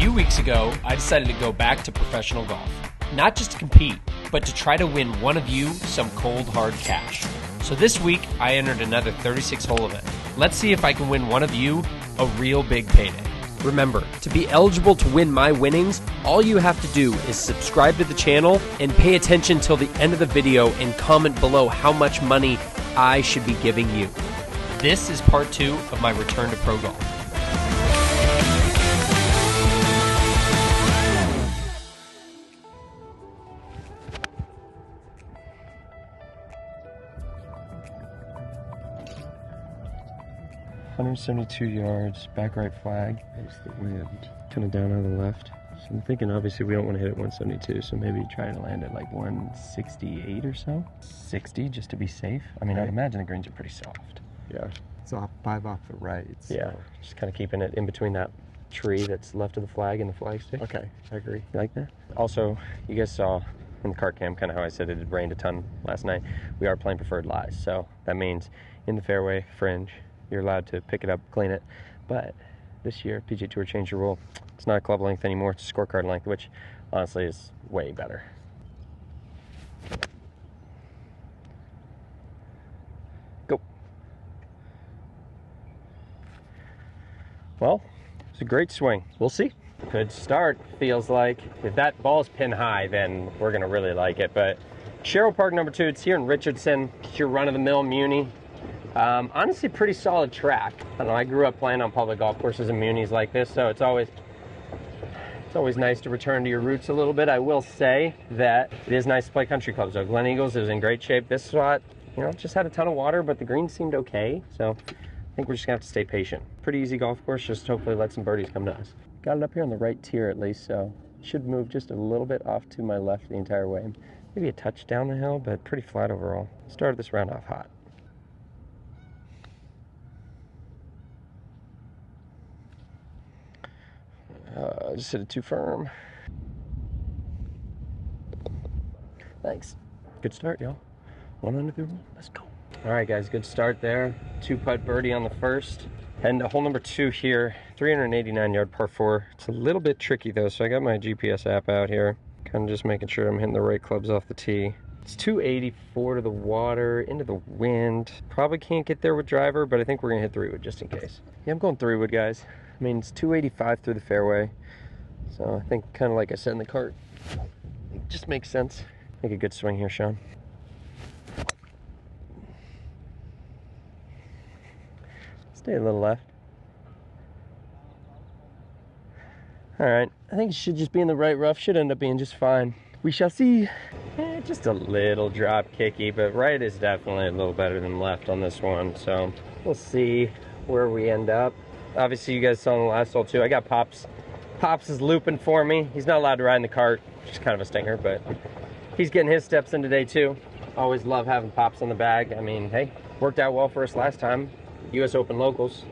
few weeks ago, I decided to go back to professional golf. Not just to compete, but to try to win one of you some cold, hard cash. So this week, I entered another 36-hole event. Let's see if I can win one of you a real big payday. Remember, to be eligible to win my winnings, all you have to do is subscribe to the channel and pay attention till the end of the video and comment below how much money I should be giving you. This is part 2 of my return to pro golf. $172 yards, back right flag. There's the wind. Kind of down on the left. So I'm thinking obviously we don't want to hit it 172, so maybe try to land at like 168 or so. 60 just to be safe. I mean, I'd imagine the greens are pretty soft. Yeah, it's off 5 off the right. So. Yeah, just kind of keeping it in between that tree that's left of the flag and the flag stick. Okay, I agree. You like that? Also, you guys saw in the cart cam kind of how I said it had rained a ton last night. We are playing preferred lies, so that means in the fairway fringe, you're allowed to pick it up, clean it. But this year, PGA Tour changed the rule. It's not club length anymore, it's scorecard length, which honestly is way better. Go. Well, it's a great swing. We'll see. Good start, feels like. If that ball's pin high, then we're gonna really like it. But Sherrill Park number 2, it's here in Richardson. It's your run-of-the-mill Muni. Honestly, pretty solid track. I don't know, I grew up playing on public golf courses and munis like this, so it's always nice to return to your roots a little bit. I will say that it is nice to play country clubs though. Glen Eagles is in great shape. This spot, you know, just had a ton of water, but the green seemed okay, so I think we're just gonna have to stay patient. Pretty easy golf course, just hopefully let some birdies come to us. Got it up here on the right tier at least, so it should move just a little bit off to my left the entire way. Maybe a touch down the hill, but pretty flat overall. Started this round off hot. Just hit it too firm. Thanks. Good start, y'all. 1 under the rule. Let's go. All right, guys, good start there. 2-putt birdie on the first. Heading to hole number 2 here. 389-yard par 4. It's a little bit tricky, though, so I got my GPS app out here. Kind of just making sure I'm hitting the right clubs off the tee. It's 284 to the water, into the wind. Probably can't get there with driver, but I think we're going to hit 3-wood just in case. Yeah, I'm going 3-wood, guys. I mean, it's 285 through the fairway. So I think kind of like I said in the cart, it just makes sense. Make a good swing here, Sean. Stay a little left. All right, I think it should just be in the right rough. Should end up being just fine. We shall see. Just a little drop kicky, but right is definitely a little better than left on this one. So we'll see where we end up. Obviously, you guys saw in the last hole too. I got Pops. Pops is looping for me. He's not allowed to ride in the cart, which is kind of a stinger, but he's getting his steps in today too. Always love having Pops on the bag. I mean, hey, worked out well for us last time. US Open locals.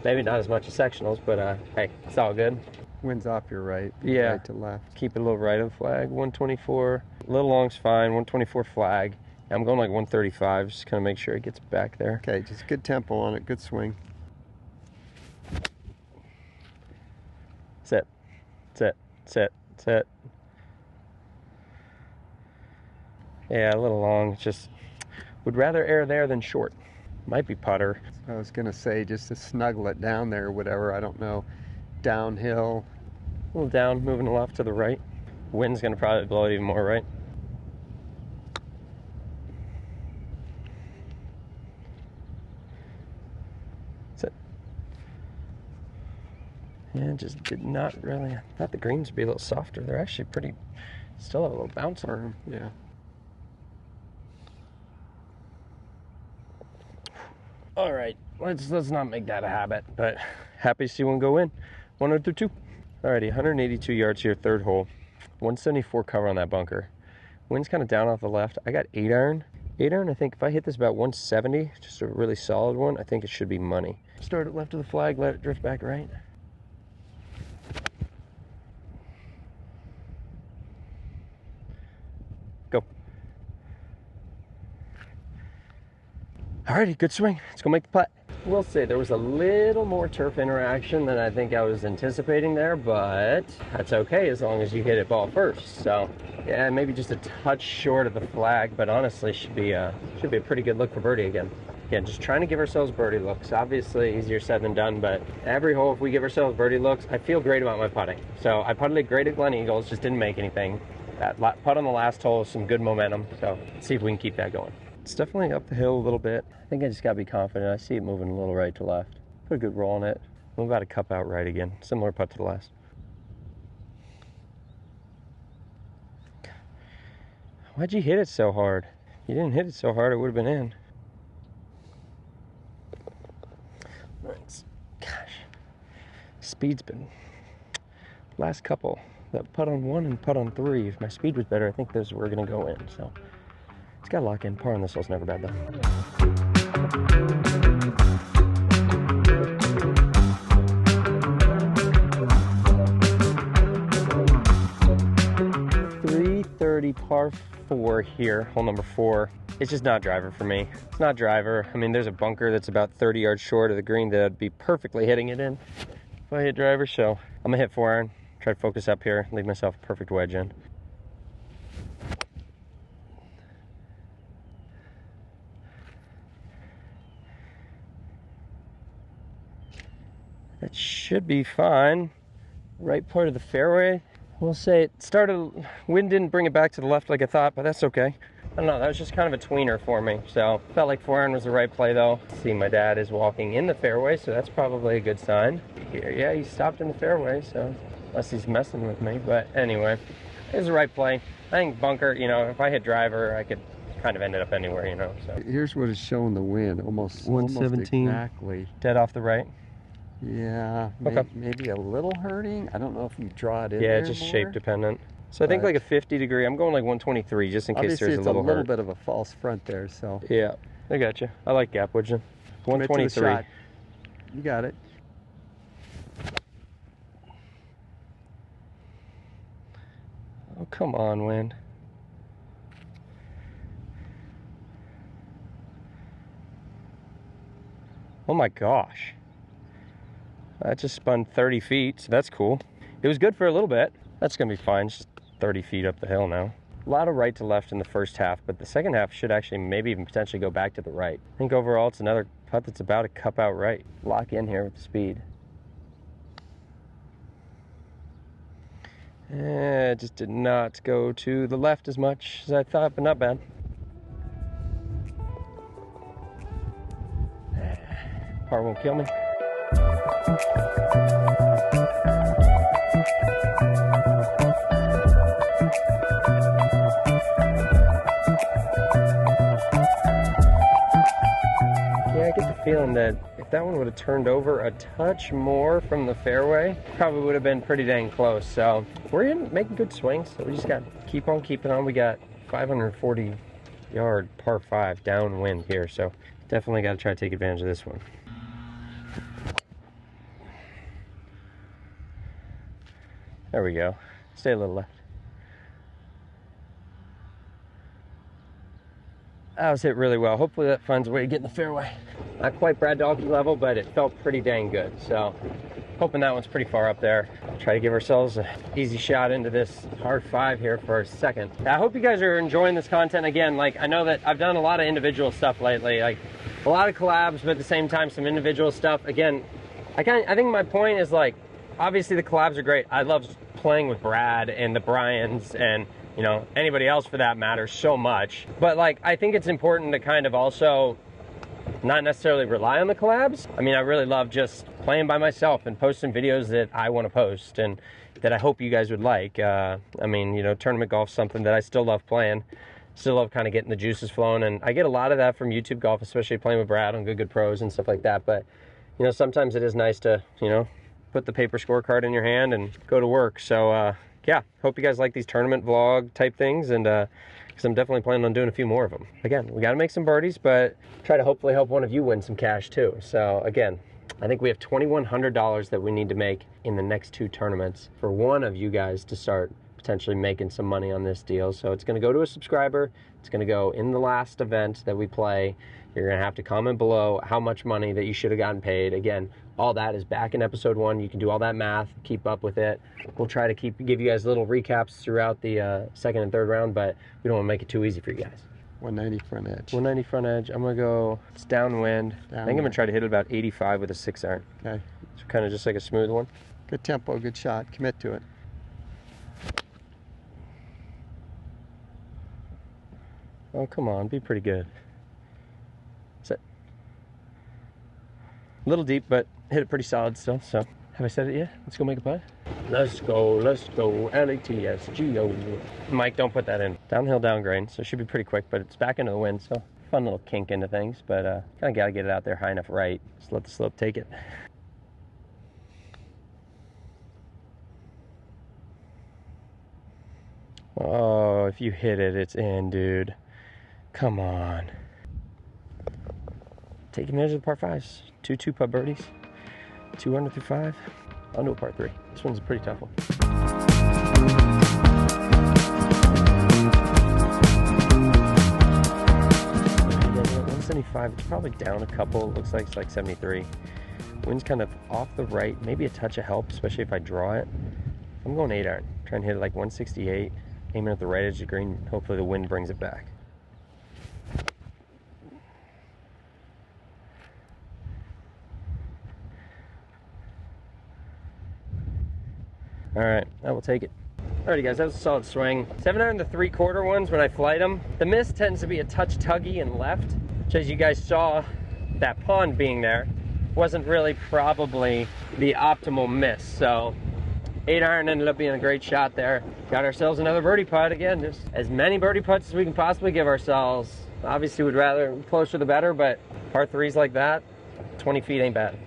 Maybe not as much as sectionals, but hey, it's all good. Wind's off your right. Yeah. Right to left. Keep it a little right of the flag. 124. A little long's fine. 124 flag. I'm going like 135. Just kind of make sure it gets back there. Okay, just good tempo on it. Good swing. Sit, sit, sit, sit. Yeah, a little long. Just would rather err there than short. Might be putter. I was gonna say just to snuggle it down there or whatever. I don't know. Downhill. A little down, moving left to the right. Wind's gonna probably blow it even more, right? Sit. Yeah, just did not really. I thought the greens would be a little softer. They're actually pretty. Still have a little bounce on them. Yeah. All right, let's not make that a habit. But happy to see one go in. 102. Alrighty, 182 yards here, third hole. 174 cover on that bunker. Wind's kind of down off the left. I got 8 iron. 8 iron, I think if I hit this about 170, just a really solid one, I think it should be money. Start it left of the flag, let it drift back right. Go. Alrighty, good swing. Let's go make the putt. We'll say there was a little more turf interaction than I think I was anticipating there, but that's okay as long as you hit it ball first. So yeah, maybe just a touch short of the flag, but honestly should be a pretty good look for birdie again. Again, just trying to give ourselves birdie looks. Obviously easier said than done, but every hole if we give ourselves birdie looks, I feel great about my putting. So I putted great at Glen Eagles, just didn't make anything. That putt on the last hole is some good momentum, so let's see if we can keep that going. It's definitely up the hill a little bit. I think I just gotta be confident. I see it moving a little right to left. Put a good roll on it. I'm about to cup out right again. Similar putt to the last. Why'd you hit it so hard? If you didn't hit it so hard, it would have been in. Gosh, speed's been last couple. That putt on 1 and putt on 3. If my speed was better, I think those were gonna go in. So it's got to lock in. Par on this hole's never bad though. .330 par 4 here, hole number 4. It's just not driver for me. It's not driver. I mean, there's a bunker that's about 30 yards short of the green that I'd be perfectly hitting it in if I hit driver. So I'm gonna hit 4-iron, try to focus up here, leave myself a perfect wedge in. That should be fine. Right part of the fairway. We'll say it started, wind didn't bring it back to the left like I thought, but that's okay. I don't know, that was just kind of a tweener for me. So felt like 4-iron was the right play though. See, my dad is walking in the fairway, so that's probably a good sign. Here, yeah, he stopped in the fairway, so unless he's messing with me. But anyway, it was the right play. I think bunker, you know, if I hit driver, I could kind of end it up anywhere, you know. So Here's what is showing the wind, almost 117. Exactly. Dead off the right. Yeah, Okay. maybe a little hurting. I don't know if you draw it in Yeah, there just more. shape dependent. So I think like a 50 degree. I'm going like 123 just in case Obviously, there's it's a little hurt. bit of a false front there, so. Yeah, I got you. I like gap wedging. Commit to the 123. shot. You got it. Oh, come on, wind. Oh my gosh. That just spun 30 feet, so that's cool. It was good for a little bit. That's gonna be fine, just 30 feet up the hill now. A lot of right to left in the first half, but the second half should actually maybe even potentially go back to the right. I think overall it's another putt that's about to cup out right. Lock in here with the speed. It just did not go to the left as much as I thought, but not bad. Par won't kill me. Yeah, I get the feeling that if that one would have turned over a touch more from the fairway, probably would have been pretty dang close. So we're making good swings. So we just got to keep on keeping on. We got 540 yard par 5 downwind here. So definitely got to try to take advantage of this one. There we go. Stay a little left. That was hit really well. Hopefully that finds a way to get in the fairway. Not quite Brad Dahlke level, but it felt pretty dang good. So hoping that one's pretty far up there. Try to give ourselves an easy shot into this par 5 here for a second. I hope you guys are enjoying this content. Again, like I know that I've done a lot of individual stuff lately, like a lot of collabs, but at the same time some individual stuff. Again, I think my point is like, obviously the collabs are great. I love playing with Brad and the Bryans and, you know, anybody else for that matter so much. But like, I think it's important to kind of also not necessarily rely on the collabs. I mean, I really love just playing by myself and posting videos that I want to post and that I hope you guys would like. I mean, you know, tournament golf's something that I still love playing. Still love kind of getting the juices flowing. And I get a lot of that from YouTube golf, especially playing with Brad on Good Pros and stuff like that. But, you know, sometimes it is nice to, you know, put the paper scorecard in your hand and go to work. So yeah, hope you guys like these tournament vlog type things, and because I'm definitely planning on doing a few more of them. Again, we got to make some birdies, but try to hopefully help one of you win some cash too. So again, I think we have $2,100 that we need to make in the next 2 tournaments for one of you guys to start potentially making some money on this deal. So it's going to go to a subscriber. It's going to go in the last event that we play. You're going to have to comment below how much money that you should have gotten paid. Again, all that is back in episode 1. You can do all that math, keep up with it. We'll try to give you guys little recaps throughout the second and third round, but we don't want to make it too easy for you guys. 190 front edge. 190 front edge. I'm going to go, it's downwind. I think I'm going to try to hit it about 85 with a 6-iron. Okay. So kind of just like a smooth one. Good tempo, good shot. Commit to it. Oh, come on. Be pretty good. Set. A little deep, but hit it pretty solid still. So, have I said it yet? Let's go make a putt. Let's go, L-A-T-S-G-O. Mike, don't put that in. Downhill, downgrade, so it should be pretty quick, but it's back into the wind, so fun little kink into things, but kind of got to get it out there high enough right. Just let the slope take it. Oh, if you hit it, it's in, dude. Come on. Take advantage of the par 5s. 2 putt birdies. 2 under through 5. On to a par 3. This one's a pretty tough one. 175. It's probably down a couple. It looks like it's like 73. Wind's kind of off the right. Maybe a touch of help, especially if I draw it. I'm going 8-iron. Trying to hit it like 168. Aiming at the right edge of the green. Hopefully the wind brings it back. All right, I will take it. Alrighty guys, that was a solid swing. 7-iron the 3/4 ones when I flight them. The miss tends to be a touch tuggy and left, which as you guys saw, that pond being there wasn't really probably the optimal miss. So 8-iron ended up being a great shot there. Got ourselves another birdie putt. Again, just as many birdie putts as we can possibly give ourselves. Obviously we'd rather closer the better, but par 3s like that, 20 feet ain't bad.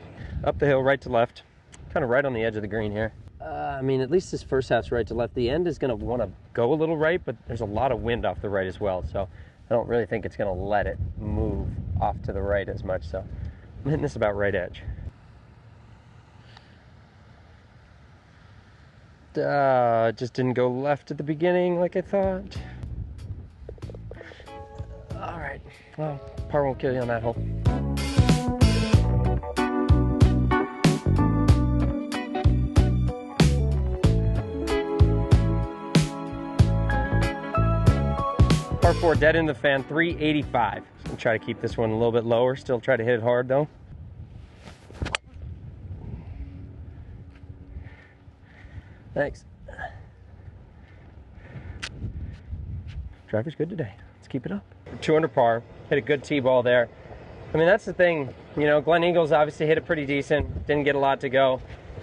Up the hill, right to left. Kind of right on the edge of the green here. I mean, at least this first half's right to left. The end is going to want to go a little right, but there's a lot of wind off the right as well. So I don't really think it's going to let it move off to the right as much. So I'm hitting this about right edge. Just didn't go left at the beginning like I thought. All right. Well, par won't kill you on that hole. Par 4, dead in the fan, 385. So I'm try to keep this one a little bit lower. Still try to hit it hard though. Thanks. Driver's good today. Let's keep it up. 2 under par. Hit a good tee-ball there. I mean, that's the thing. You know, Glen Eagles obviously hit it pretty decent. Didn't get a lot to go.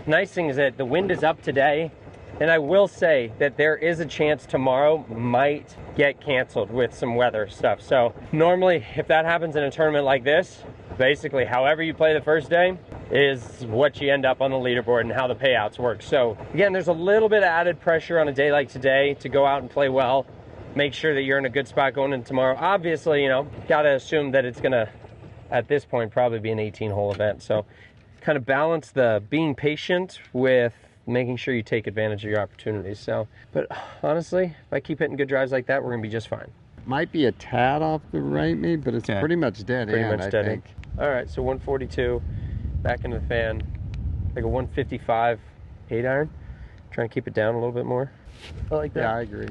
Nice thing is that the wind is up today. And I will say that there is a chance tomorrow might get canceled with some weather stuff. So normally if that happens in a tournament like this, basically however you play the first day is what you end up on the leaderboard and how the payouts work. So again, there's a little bit of added pressure on a day like today to go out and play well. Make sure that you're in a good spot going into tomorrow. Obviously, you know, gotta assume that it's gonna, at this point, probably be an 18-hole event. So kind of balance the being patient with making sure you take advantage of your opportunities. So, but honestly, if I keep hitting good drives like that, we're gonna be just fine. Might be a tad off the right, maybe, but it's pretty much dead end, I think. All right, so 142, back into the fan, like a 155 8-iron. Trying to keep it down a little bit more. I like that. Yeah, I agree.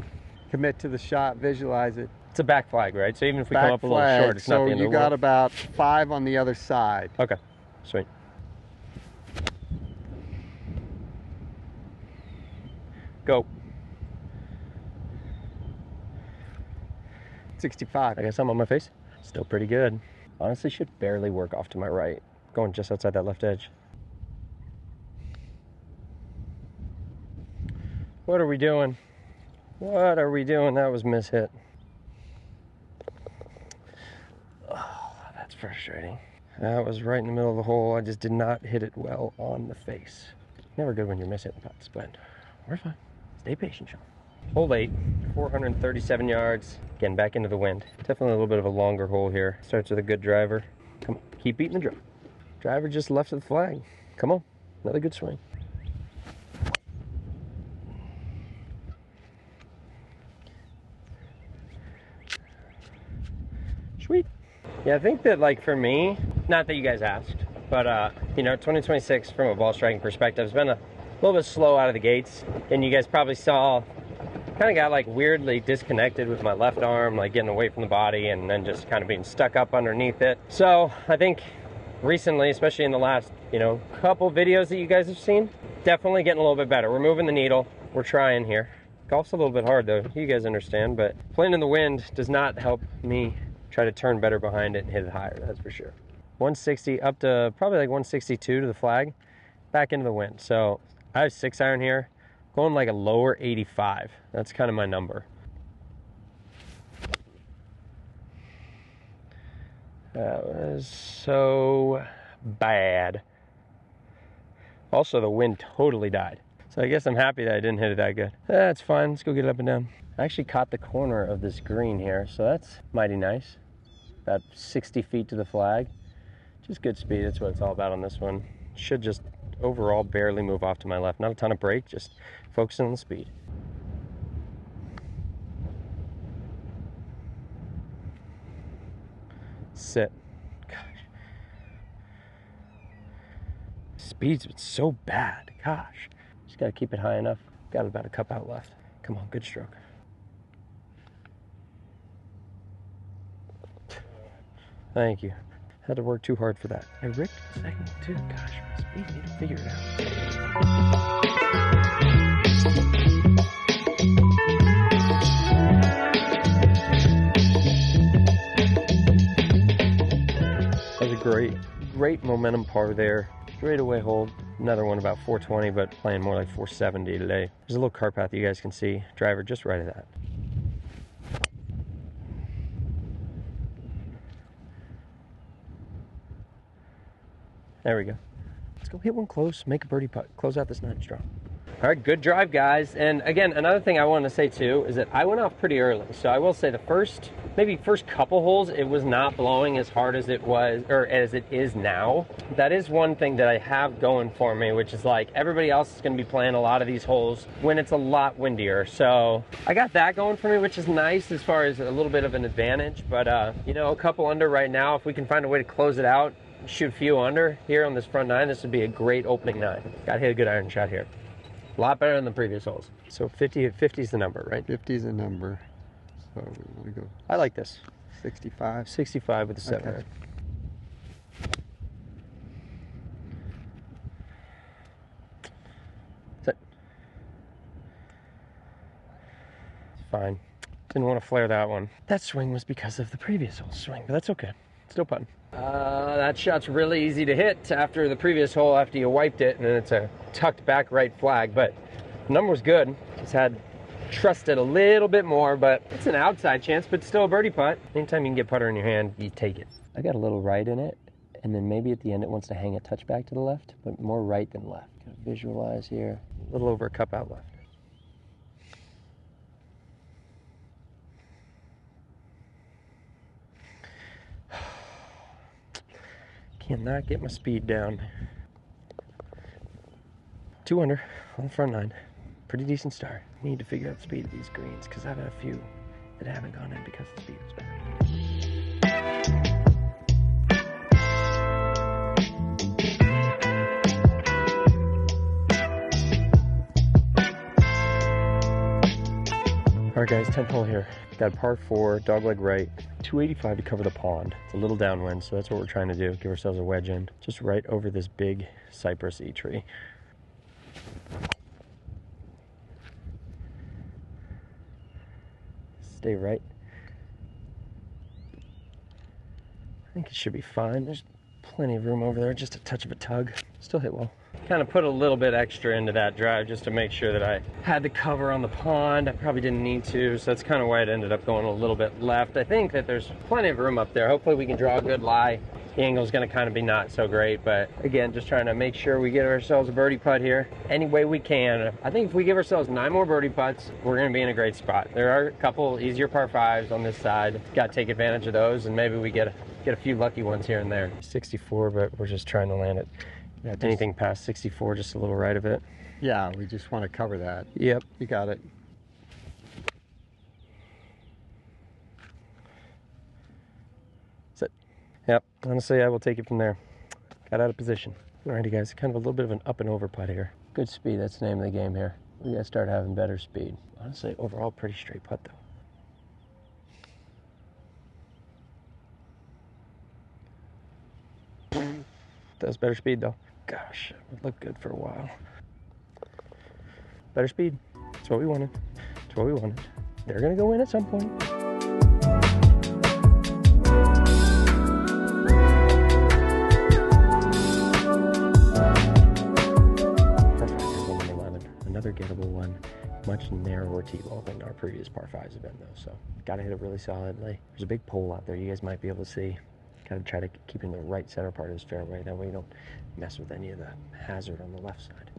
Commit to the shot, visualize it. It's a back flag, right? So even if we come up a little short, it's not the end of the world. So you got about 5 on the other side. Okay, sweet. Go. 65. I got something on my face. Still pretty good. Honestly, should barely work off to my right. Going just outside that left edge. What are we doing? What are we doing? That was mishit. Oh, that's frustrating. That was right in the middle of the hole. I just did not hit it well on the face. Never good when you're mishitting putts, but we're fine. Stay patient, Sean. Hole 8, 437 yards. Again, back into the wind. Definitely a little bit of a longer hole here. Starts with a good driver. Come on, keep beating the drum. Driver just left of the flag. Come on, another good swing. Yeah, I think that, like, for me, not that you guys asked, but, you know, 2026 from a ball striking perspective has been a little bit slow out of the gates. And you guys probably saw, kind of got, like, weirdly disconnected with my left arm, like, getting away from the body and then just kind of being stuck up underneath it. So, I think recently, especially in the last, you know, couple videos that you guys have seen, definitely getting a little bit better. We're moving the needle. We're trying here. Golf's a little bit hard, though. You guys understand, but playing in the wind does not help me try to turn better behind it and hit it higher, that's for sure. 160 up to probably like 162 to the flag, back into the wind. So I have 6-iron here, going like a lower 85. That's kind of my number. That was so bad. Also, the wind totally died. So I guess I'm happy that I didn't hit it that good. That's fine, let's go get it up and down. I actually caught the corner of this green here, so that's mighty nice. About 60 feet to the flag. Just good speed, that's what it's all about on this one. Should just overall barely move off to my left. Not a ton of break, just focusing on the speed. Sit. Gosh. Speed's been so bad, gosh. Just gotta keep it high enough. Got about a cup out left. Come on, good stroke. Thank you. Had to work too hard for that. I ripped the second one too. Gosh, my speed, need to figure it out. That was a great momentum par there. Straight away hold. Another one about 420, but playing more like 470 today. There's a little car path you guys can see. Driver just right of that. There we go. Let's go hit one close, make a birdie putt, close out this night strong. All right, good drive, guys. And again, another thing I wanted to say too is that I went off pretty early. So I will say the first couple holes, it was not blowing as hard as it was, or as it is now. That is one thing that I have going for me, which is like everybody else is going to be playing a lot of these holes when it's a lot windier. So I got that going for me, which is nice as far as a little bit of an advantage. But, you know, a couple under right now, if we can find a way to close it out, shoot a few under here on this front nine, this would be a great opening nine. Got to hit a good iron shot here. A lot better than the previous holes. So 50 is the number, right? 50 is the number. So we want to go. I like this. 65. 65 with the 7 Okay. iron. Set. It's fine. Didn't want to flare that one. That swing was because of the previous hole swing, but that's okay. Still putting. That shot's really easy to hit after the previous hole, after you wiped it, and then it's a tucked back right flag, but the number was good. Just had trusted a little bit more, but it's an outside chance, but still a birdie putt. Anytime you can get putter in your hand, you take it. I got a little right in it, and then maybe at the end it wants to hang a touch back to the left, but more right than left. Gotta visualize here. A little over a cup out left. Cannot get my speed down. 2 under on the front nine. Pretty decent start. Need to figure out the speed of these greens because I've had a few that haven't gone in because the speed was bad. Alright guys, 10th hole here. Got a par 4, dogleg right, 285 to cover the pond. It's a little downwind, so that's what we're trying to do. Give ourselves a wedge in, just right over this big cypress tree. Stay right. I think it should be fine. There's plenty of room over there, just a touch of a tug. Still hit well. Kind of put a little bit extra into that drive just to make sure that I had the cover on the pond. I probably didn't need to, so that's kind of why it ended up going a little bit left. I think that there's plenty of room up there. Hopefully we can draw a good lie. The angle's going to kind of be not so great, but again, just trying to make sure we get ourselves a birdie putt here any way we can. I think if we give ourselves 9 more birdie putts, we're going to be in a great spot. There are a couple easier par 5s on this side. Got to take advantage of those, and maybe we get a few lucky ones here and there. 64, but we're just trying to land it. Yeah, anything past 64, just a little right of it. Yeah, we just want to cover that. Yep. You got it. Sit. Yep, honestly, I will take it from there. Got out of position. Alrighty, guys, kind of a little bit of an up and over putt here. Good speed, that's the name of the game here. We gotta start having better speed. Honestly, overall, pretty straight putt though. That was better speed though. Gosh, it would look good for a while. Better speed. That's what we wanted. That's what we wanted. They're gonna go in at some point. Another gettable one, much narrower tee ball than our previous par 5s have been though, so gotta hit it really solidly. There's a big pole out there you guys might be able to see. Gotta try to keep in the right center part of this fairway, that way you don't mess with any of the hazard on the left side.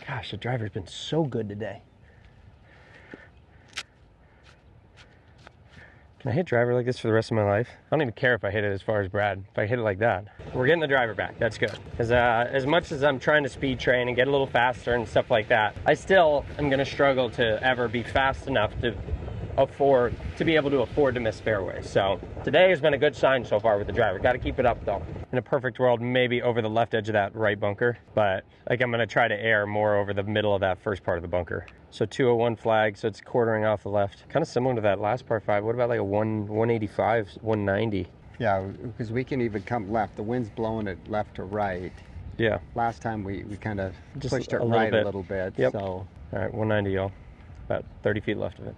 Gosh, the driver's been so good today. Can I hit driver like this for the rest of my life? I don't even care if I hit it as far as Brad, if I hit it like that. We're getting the driver back, that's good. Because as much as I'm trying to speed train and get a little faster and stuff like that, I still am gonna struggle to ever be fast enough to be able to afford to miss fairways. So today has been a good sign so far with the driver. Got to keep it up though. In a perfect world, maybe over the left edge of that right bunker, but like I'm gonna try to air more over the middle of that first part of the bunker. So 201 flag, so it's quartering off the left. Kind of similar to that last par 5. What about like a 185, 190? Yeah, because we can even come left. The wind's blowing it left to right. Yeah. Last time we kind of Just pushed it a right little bit. a little bit. Yep. So. All right, 190 y'all. About 30 feet left of it.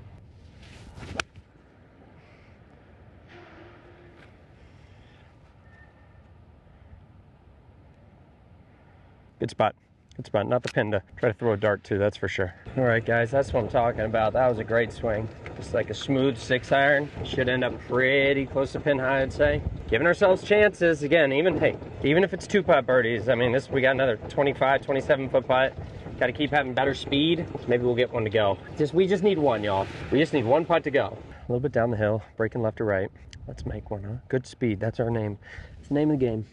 Good spot. Good spot. Not the pin to try to throw a dart to, that's for sure. All right, guys, that's what I'm talking about. That was a great swing. Just like a smooth 6-iron. Should end up pretty close to pin high, I'd say. Giving ourselves chances. Again, even if it's 2-putt birdies, I mean, we got another 25, 27-foot putt. Got to keep having better speed. Maybe we'll get one to go. We just need one, y'all. We just need one putt to go. A little bit down the hill, breaking left to right. Let's make one, huh? Good speed, that's our name. It's the name of the game.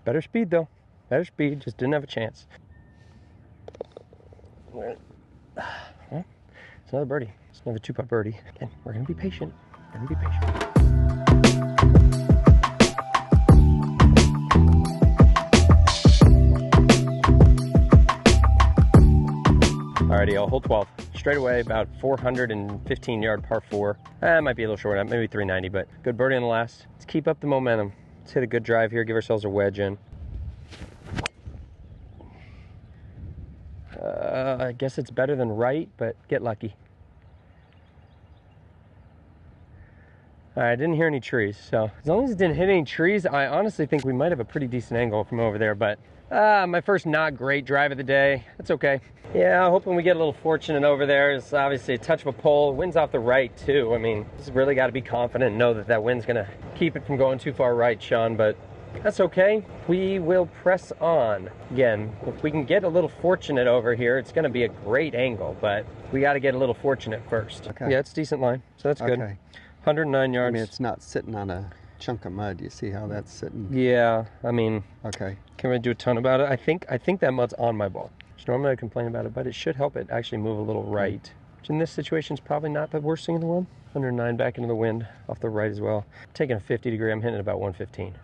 Better speed though. Better speed, just didn't have a chance. Well, it's another birdie. It's another 2-putt birdie. Again, we're gonna be patient. We're gonna be patient. Alrighty, y'all, hole 12. Straight away, about 415-yard par 4. Might be a little short, maybe 390, but good birdie on the last. Let's keep up the momentum. Let's hit a good drive here, give ourselves a wedge in. I guess it's better than right, but get lucky. All right, I didn't hear any trees, so as long as it didn't hit any trees, I honestly think we might have a pretty decent angle from over there, but my first not great drive of the day. That's okay. Yeah, hoping we get a little fortunate over there. It's obviously a touch of a pull. Wind's off the right, too. I mean, just really got to be confident and know that that wind's going to keep it from going too far right, Sean, but that's okay. We will press on. Again, if we can get a little fortunate over here, it's going to be a great angle, but we got to get a little fortunate first. Okay. Yeah, it's a decent line, so that's good. Okay. 109 yards. I mean, it's not sitting on a chunk of mud. You see how that's sitting? Yeah, I mean, okay. Can't really do a ton about it. I think that mud's on my ball. So normally I complain about it, but it should help it actually move a little right. Which in this situation is probably not the worst thing in the world. 109 back into the wind, off the right as well. Taking a 50 degree, I'm hitting it about 115.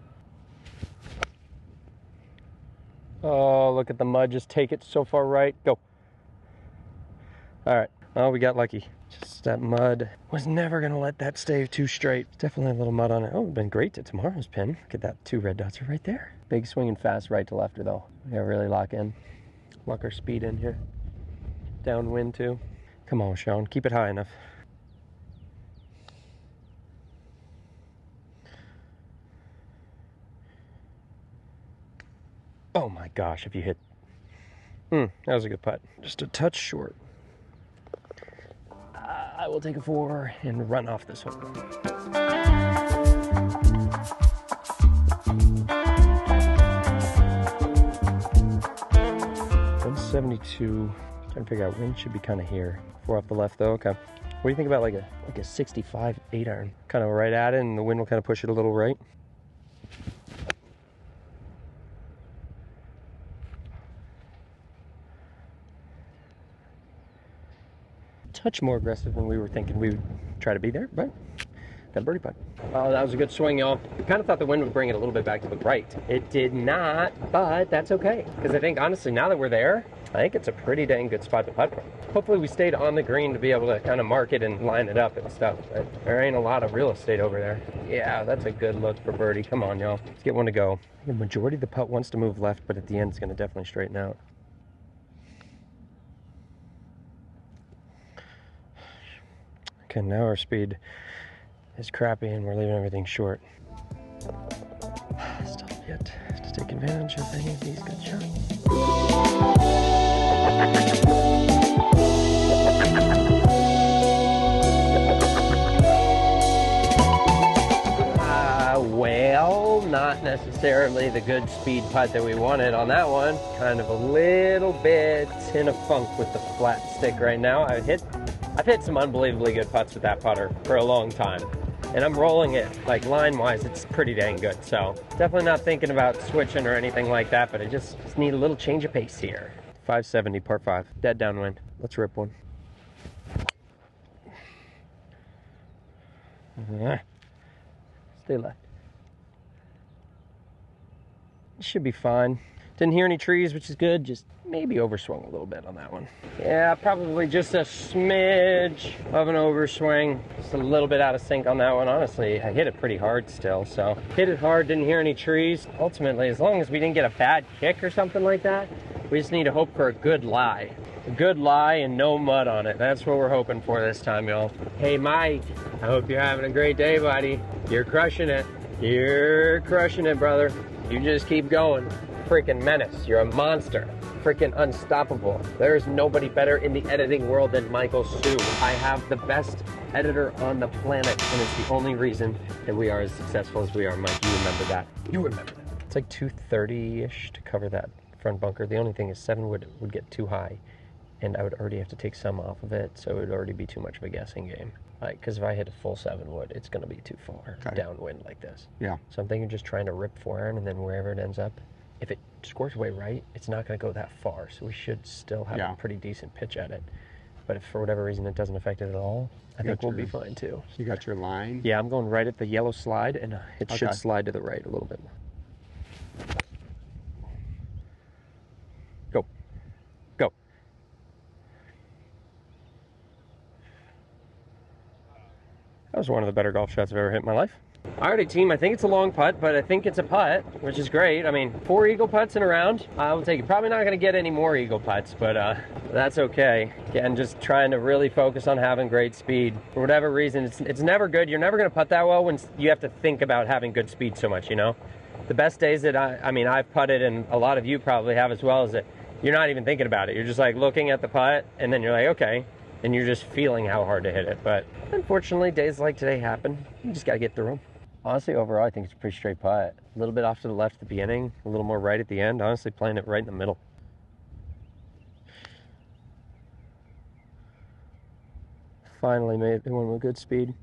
Oh, look at the mud, just take it so far right. Go. All right, well, we got lucky. Just that mud was never gonna let that stay too straight. Definitely a little mud on it. Oh, it'd been great to tomorrow's pin. Look at that, 2 red dots are right there. Big swinging fast right to lefter though. We gotta really lock our speed in here. Downwind too. Come on, Sean, keep it high enough. Oh my gosh, if you hit. That was a good putt. Just a touch short. I will take a 4 and run off this one. 172. Trying to figure out wind should be kind of here. 4 off the left though. Okay. What do you think about like a 65 8-iron? Kind of right at it, and the wind will kind of push it a little right. touch more aggressive than we were thinking we would try to be there, but got a birdie putt. Oh, that was a good swing, y'all. I kind of thought the wind would bring it a little bit back to the right. It did not, but that's okay. Because I think, honestly, now that we're there, I think it's a pretty dang good spot to putt from. Hopefully we stayed on the green to be able to kind of mark it and line it up and stuff. But there ain't a lot of real estate over there. Yeah, that's a good look for birdie. Come on, y'all. Let's get one to go. The majority of the putt wants to move left, but at the end it's going to definitely straighten out. Okay, now our speed is crappy and we're leaving everything short. Still yet to take advantage of any of these good shots. Well, not necessarily the good speed putt that we wanted on that one. Kind of a little bit in a funk with the flat stick right now. I've hit some unbelievably good putts with that putter for a long time. And I'm rolling it, like line-wise, it's pretty dang good. So definitely not thinking about switching or anything like that, but I just need a little change of pace here. 570, par 5, dead downwind. Let's rip one. Stay left. Should be fine. Didn't hear any trees, which is good. Just maybe overswung a little bit on that one. Yeah, probably just a smidge of an overswing. Just a little bit out of sync on that one. Honestly, I hit it pretty hard still. So hit it hard, didn't hear any trees. Ultimately, as long as we didn't get a bad kick or something like that, we just need to hope for a good lie. A good lie and no mud on it. That's what we're hoping for this time, y'all. Hey, Mike, I hope you're having a great day, buddy. You're crushing it. You're crushing it, brother. You just keep going. Freaking menace. You're a monster. Freaking unstoppable. There's nobody better in the editing world than Michael Sue. I have the best editor on the planet, and it's the only reason that we are as successful as we are, Mike. You remember that. You remember that. It's like 230-ish to cover that front bunker. The only thing is 7 would get too high, and I would already have to take some off of it, so it would already be too much of a guessing game. Like, because if I hit a full 7 wood, it's going to be too far downwind like this. Yeah. So I'm thinking just trying to rip 4 iron, and then wherever it ends up, if it scores away right, it's not going to go that far. So we should still have a pretty decent pitch at it. But if for whatever reason it doesn't affect it at all, I think we'll be fine too. You got your line? Yeah, I'm going right at the yellow slide, and it should slide to the right a little bit more. Go. Go. That was one of the better golf shots I've ever hit in my life. Alrighty, team, I think it's a long putt, but I think it's a putt, which is great. I mean, 4 eagle putts in a round. I will take it. Probably not going to get any more eagle putts, but that's okay. Again, just trying to really focus on having great speed. For whatever reason, it's never good. You're never going to putt that well when you have to think about having good speed so much, you know? The best days that I've putted, and a lot of you probably have as well, is that you're not even thinking about it. You're just like looking at the putt, and then you're like, okay. And you're just feeling how hard to hit it. But unfortunately, days like today happen. You just got to get through them. Honestly, overall, I think it's a pretty straight putt. A little bit off to the left at the beginning, a little more right at the end. Honestly, playing it right in the middle. Finally made one with good speed.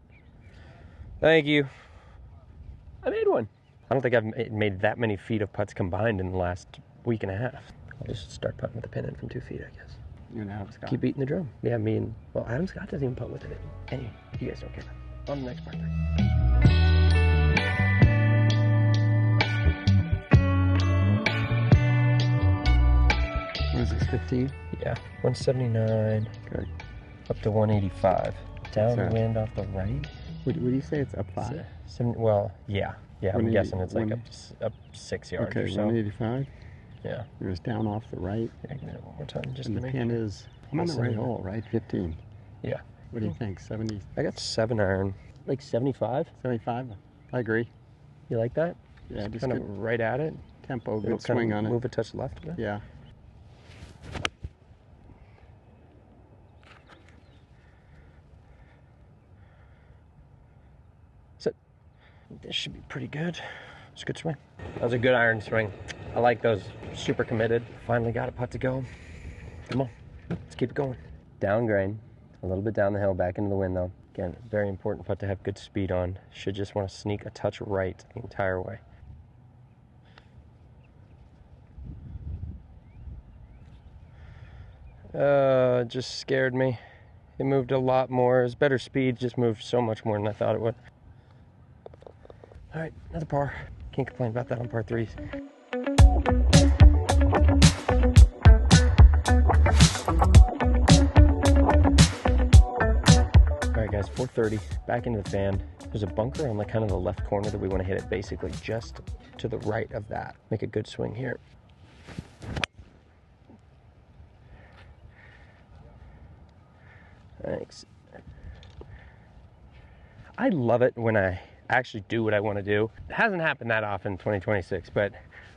Thank you. I made one. I don't think I've made that many feet of putts combined in the last week and a half. I'll just start putting with the pin in from 2 feet, I guess. You and Adam Scott. Keep beating the drum. Yeah, well, Adam Scott doesn't even putt with it. Anyway, you guys don't care. On the next part. What is this, 15? Yeah, 179. Good. Up to 185. Downwind off the right. What do you say? It's up 5? Well, yeah. Yeah, I'm guessing it's like up 6 yards or so. 185? Yeah. It was down off the right. Yeah, give me it one more time. Just and the pin is, I'm on the right hole, right? 15. Yeah. What do you think? 70? I got 7 iron. Like 75? 75. I agree. You like that? Yeah, just kind of right at it. Tempo, good swing on it. Move a touch left. Yeah. Sit. This should be pretty good. It's a good swing. That was a good iron swing. I like those. Super committed. Finally got a putt to go. Come on. Let's keep it going. Down grain. A little bit down the hill, back into the wind though. Again, very important putt to have good speed on. Should just want to sneak a touch right the entire way. It just scared me. It moved a lot more. It was better speed, just moved so much more than I thought it would. All right, another par. Can't complain about that on par 3s. All right, guys, 430, back into the fan. There's a bunker on kind of the left corner that we want to hit it basically just to the right of that. Make a good swing here. Thanks. I love it when I actually do what I want to do. It hasn't happened that often in 2026, but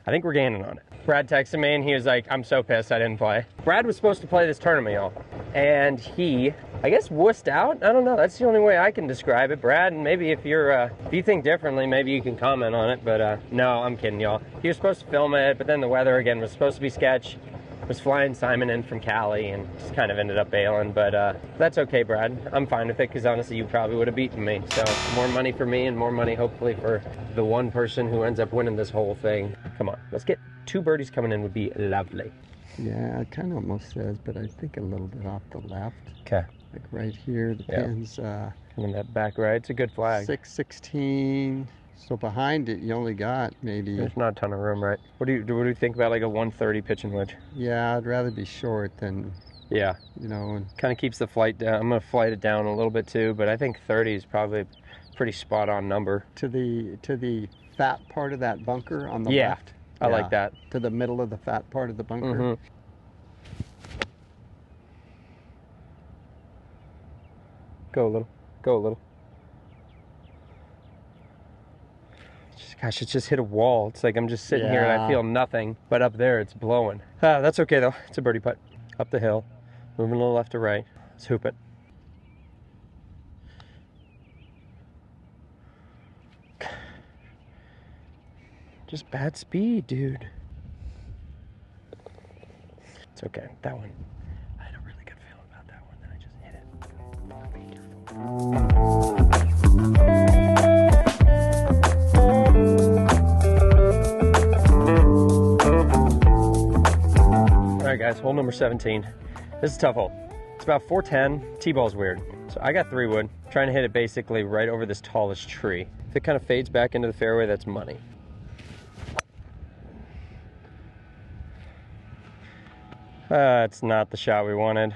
I think we're gaining on it. Brad texted me and he was like, I'm so pissed I didn't play. Brad was supposed to play this tournament, y'all. And he, I guess, wussed out. I don't know. That's the only way I can describe it. Brad, and maybe if you think differently, maybe you can comment on it. But no, I'm kidding, y'all. He was supposed to film it, but then the weather again was supposed to be sketch. Was flying Simon in from Cali and just kind of ended up bailing, but that's okay, Brad. I'm fine with it because honestly, you probably would have beaten me. So more money for me and more money hopefully for the one person who ends up winning this whole thing. Come on, let's get 2 birdies coming in would be lovely. Yeah, it kind of almost says, but I think a little bit off the left. Okay. Like right here, the pin's And that back right, it's a good flag. 616. So behind it, you only got maybe... There's not a ton of room, right? What do you think about like a 130 pitching wedge? Yeah, I'd rather be short than... Yeah. You know... Kind of keeps the flight down. I'm going to flight it down a little bit too, but I think 30 is probably a pretty spot on number. To the fat part of that bunker on the left. I like that. To the middle of the fat part of the bunker. Mm-hmm. Go a little. Go a little. Gosh, it just hit a wall. It's like I'm just sitting here and I feel nothing, but up there it's blowing. That's okay though. It's a birdie putt. Up the hill, moving a little left to right. Let's hoop it. Just bad speed, dude. It's okay. That one, I had a really good feeling about that one, then I just hit it. Be careful. Alright guys, hole number 17. This is a tough hole. It's about 410. T-ball's weird. So I got 3 wood, trying to hit it basically right over this tallest tree. If it kind of fades back into the fairway, that's money. It's not the shot we wanted.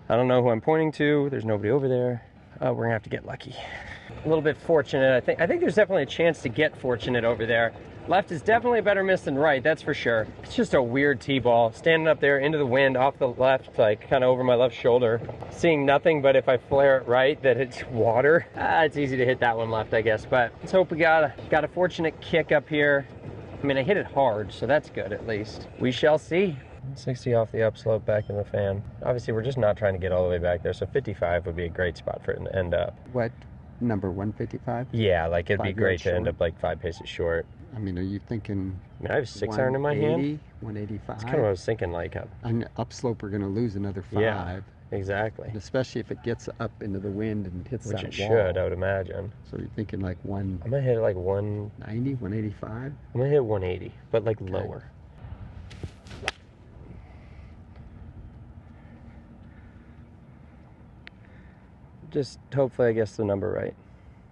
I don't know who I'm pointing to. There's nobody over there. We're gonna have to get lucky. A little bit fortunate, I think there's definitely a chance to get fortunate over there. Left is definitely a better miss than right, that's for sure. It's just a weird tee-ball. Standing up there into the wind off the left, like kind of over my left shoulder. Seeing nothing, but if I flare it right, that it's water. It's easy to hit that one left, I guess. But let's hope we got a fortunate kick up here. I mean, I hit it hard, so that's good at least. We shall see. 60 off the upslope back in the fan. Obviously, we're just not trying to get all the way back there, so 55 would be a great spot for it to end up. What, number 155? Yeah, like it'd be great to end up like 5 paces short. I mean, are you thinking... I mean, I have 6 iron in my hand. 185? That's kind of what I was thinking, like... On upslope, we're going to lose another 5. Yeah, exactly. And especially if it gets up into the wind and hits that wall. Which it should, I would imagine. So you're thinking like I'm going to hit it like 190, 185? I'm going to hit 180, but like lower. Just hopefully I guess the number right.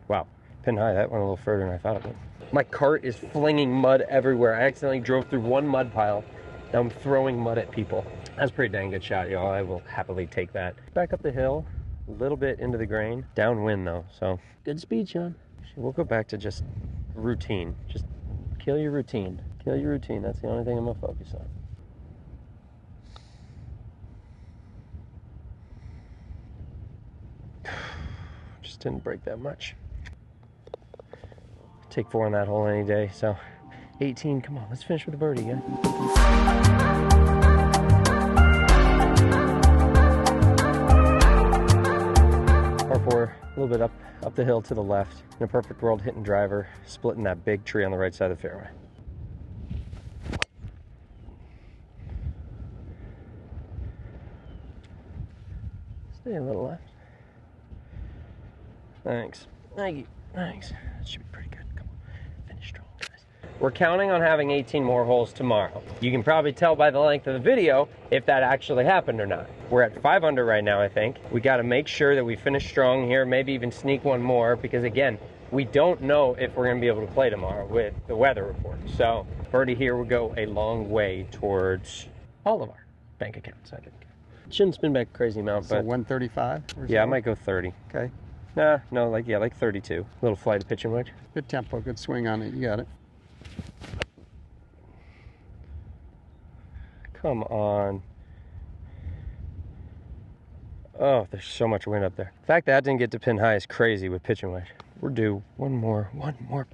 Wow, pin high, that went a little further than I thought it would. My cart is flinging mud everywhere. I accidentally drove through one mud pile. Now I'm throwing mud at people. That's a pretty dang good shot, y'all. I will happily take that. Back up the hill, a little bit into the grain. Downwind though, so good speed, Sean. We'll go back to just routine. Just kill your routine. Kill your routine, that's the only thing I'm gonna focus on. Just didn't break that much. Take 4 on that hole any day, so 18, come on, let's finish with a birdie, guys. Par 4, a little bit up the hill to the left. In a perfect world, hitting driver, splitting that big tree on the right side of the fairway. Stay a little left. Thanks. Thank you. Thanks. That should be pretty good. Come on. Finish strong, guys. we're counting on having 18 more holes tomorrow. You can probably tell by the length of the video if that actually happened or not. We're at 5 under right now, I think. We got to make sure that we finish strong here, maybe even sneak one more, because again, we don't know if we're going to be able to play tomorrow with the weather report. So birdie here would go a long way towards all of our bank accounts, I think. Shouldn't spin back a crazy amount, So but 135? yeah, I might go 30. Okay. Nah, no, like 32. Little flight of pitching wedge. Good tempo, good swing on it. You got it. Come on. Oh, there's so much wind up there. The fact that didn't get to pin high is crazy with pitching wedge. We're due one more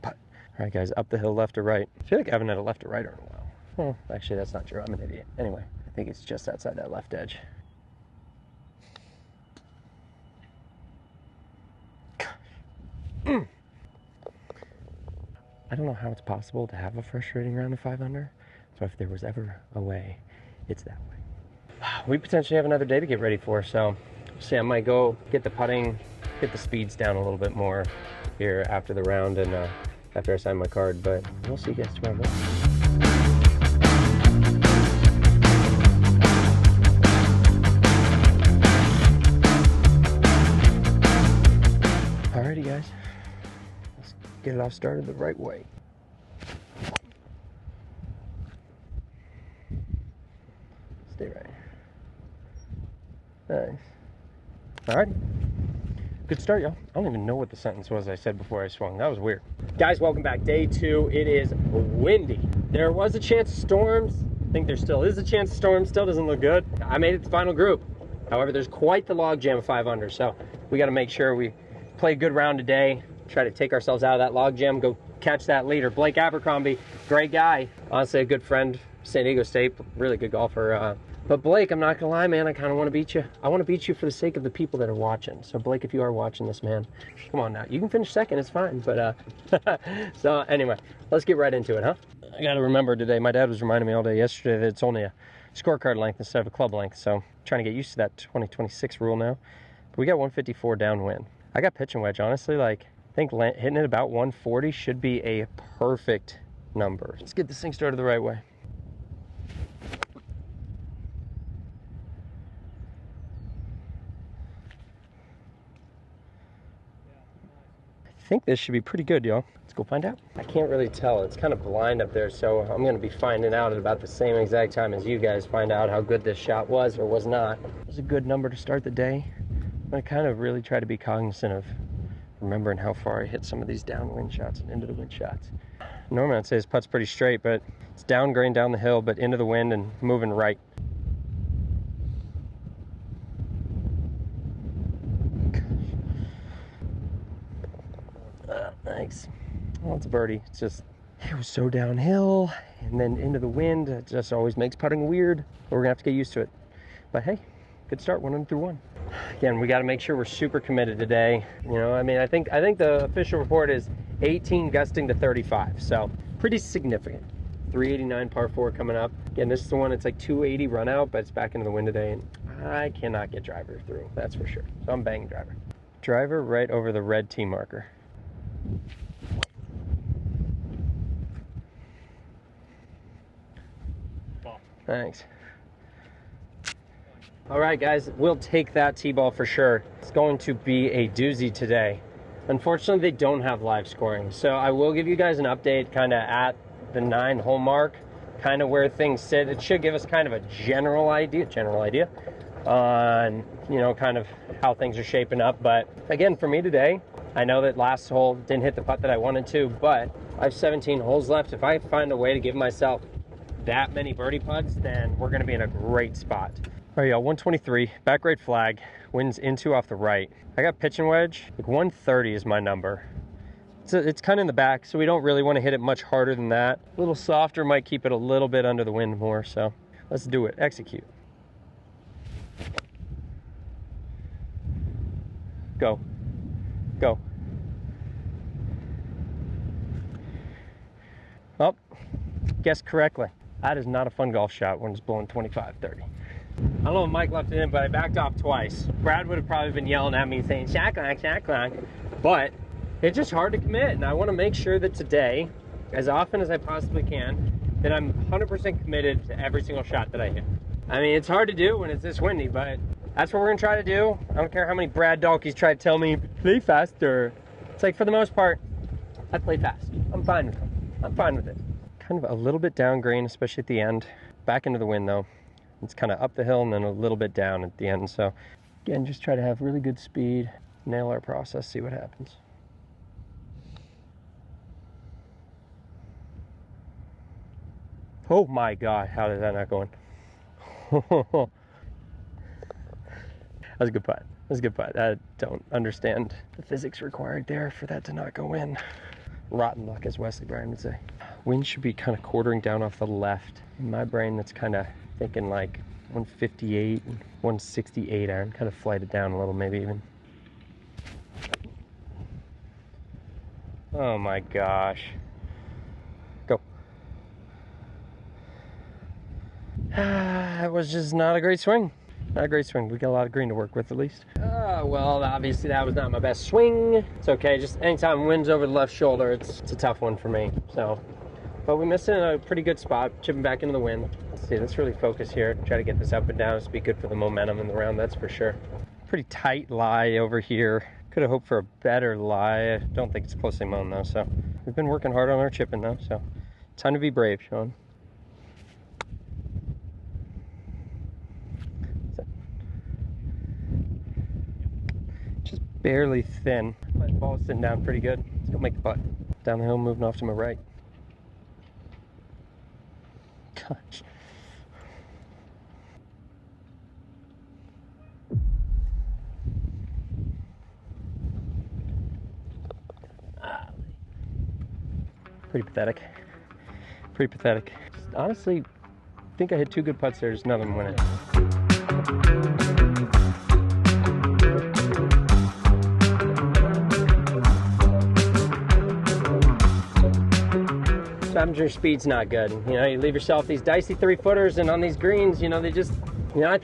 putt. All right, guys, up the hill, left or right. I feel like I haven't had a left or right in a while. Well, actually, that's not true. I'm an idiot. Anyway, I think it's just outside that left edge. I don't know how it's possible to have a frustrating round of 5 under. So if there was ever a way, it's that way. We potentially have another day to get ready for, so see, I might go get the putting, get the speeds down a little bit more here after the round and after I sign my card, but we'll see you guys tomorrow morning. Alrighty guys, let's get it off started the right way. Stay right. Nice. Alright. Good start, y'all. I don't even know what the sentence was I said before I swung. That was weird. Guys, welcome back. Day 2. It is windy. There was a chance of storms. I think there still is a chance of storms. Still doesn't look good. I made it to the final group. However, there's quite the log jam of 5 under, so we got to make sure we play a good round today. Try to take ourselves out of that log jam. Go catch that leader. Blake Abercrombie, great guy. Honestly, a good friend. San Diego State, really good golfer. But Blake, I'm not gonna lie, man, I kind of want to beat you. I want to beat you for the sake of the people that are watching. So Blake, if you are watching this, man, come on now. You can finish second, it's fine. But so anyway, let's get right into it, huh? I got to remember today, my dad was reminding me all day yesterday that it's only a scorecard length instead of a club length. So I'm trying to get used to that 2026 rule now. But we got 154 downwind. I got pitching wedge, honestly, like I think hitting it about 140 should be a perfect number. Let's get this thing started the right way. I think this should be pretty good, y'all. Let's go find out. I can't really tell. It's kind of blind up there, so I'm going to be finding out at about the same exact time as you guys find out how good this shot was or was not. It was a good number to start the day. I'm going to kind of really try to be cognizant of remembering how far I hit some of these downwind shots and into the wind shots. Normally I'd say this putt's pretty straight, but it's down grain down the hill, but into the wind and moving right. Thanks. Well, it's a birdie. It's just, it was so downhill and then into the wind. It just always makes putting weird. But we're gonna have to get used to it. But hey, good start, 1 under through 1. Again, we got to make sure we're super committed today. You know, I mean, I think the official report is 18 gusting to 35, so pretty significant. 389 par 4 coming up. Again, this is the one that's like 280 run out, but it's back into the wind today, and I cannot get driver through. That's for sure. So I'm banging driver. Driver right over the red tee marker. Thanks. All right, guys, we'll take that tee ball for sure. It's going to be a doozy today. Unfortunately, they don't have live scoring, so I will give you guys an update kind of at the 9-hole mark, kind of where things sit. It should give us kind of a general idea on, you know, kind of how things are shaping up. But again, for me today, I know that last hole didn't hit the putt that I wanted to, but I have 17 holes left. If I find a way to give myself that many birdie putts, then we're going to be in a great spot. All right, y'all, 123, back right flag, winds into off the right. I got pitching wedge, like 130 is my number. It's kind of in the back, so we don't really want to hit it much harder than that. A little softer might keep it a little bit under the wind more, so let's do it, execute. Go, go. Oh, guessed correctly. That is not a fun golf shot when it's blowing 25, 30. I don't know if Mike left it in, but I backed off twice. Brad would have probably been yelling at me saying, shot clock, but it's just hard to commit. And I want to make sure that today, as often as I possibly can, then I'm 100% committed to every single shot that I hit. I mean, it's hard to do when it's this windy, but that's what we're gonna try to do. I don't care how many Brad donkeys try to tell me, play faster. It's like, for the most part, I play fast. I'm fine with it. I'm fine with it. Kind of a little bit down grain, especially at the end. Back into the wind though. It's kind of up the hill and then a little bit down at the end. So again, just try to have really good speed, nail our process, see what happens. Oh my God, how did that not go in? That was a good putt. That was a good putt. I don't understand the physics required there for that to not go in. Rotten luck, as Wesley Bryan would say. Wind should be kind of quartering down off the left. In my brain, that's kind of thinking like 158 and 168 iron. Kind of flighted down a little, maybe even. Oh my gosh. Go. That was just not a great swing. Not a great swing. We got a lot of green to work with at least. Well, obviously that was not my best swing. It's okay, just anytime wind's over the left shoulder, it's a tough one for me. So, but we missed it in a pretty good spot, chipping back into the wind. Let's see, let's really focus here. Try to get this up and down. It's be good for the momentum in the round, that's for sure. Pretty tight lie over here. Could have hoped for a better lie. I don't think it's closely mown though, so we've been working hard on our chipping though, so time to be brave, Sean. Just barely thin. My ball's sitting down pretty good. Let's go make the putt. Down the hill, moving off to my right. Gosh. Pretty pathetic. Pretty pathetic. Just honestly, I think I hit two good putts there. Just none of them winning. Sometimes your speed's not good. You know, you leave yourself these dicey 3-footers, and on these greens, you know, they just, you know, I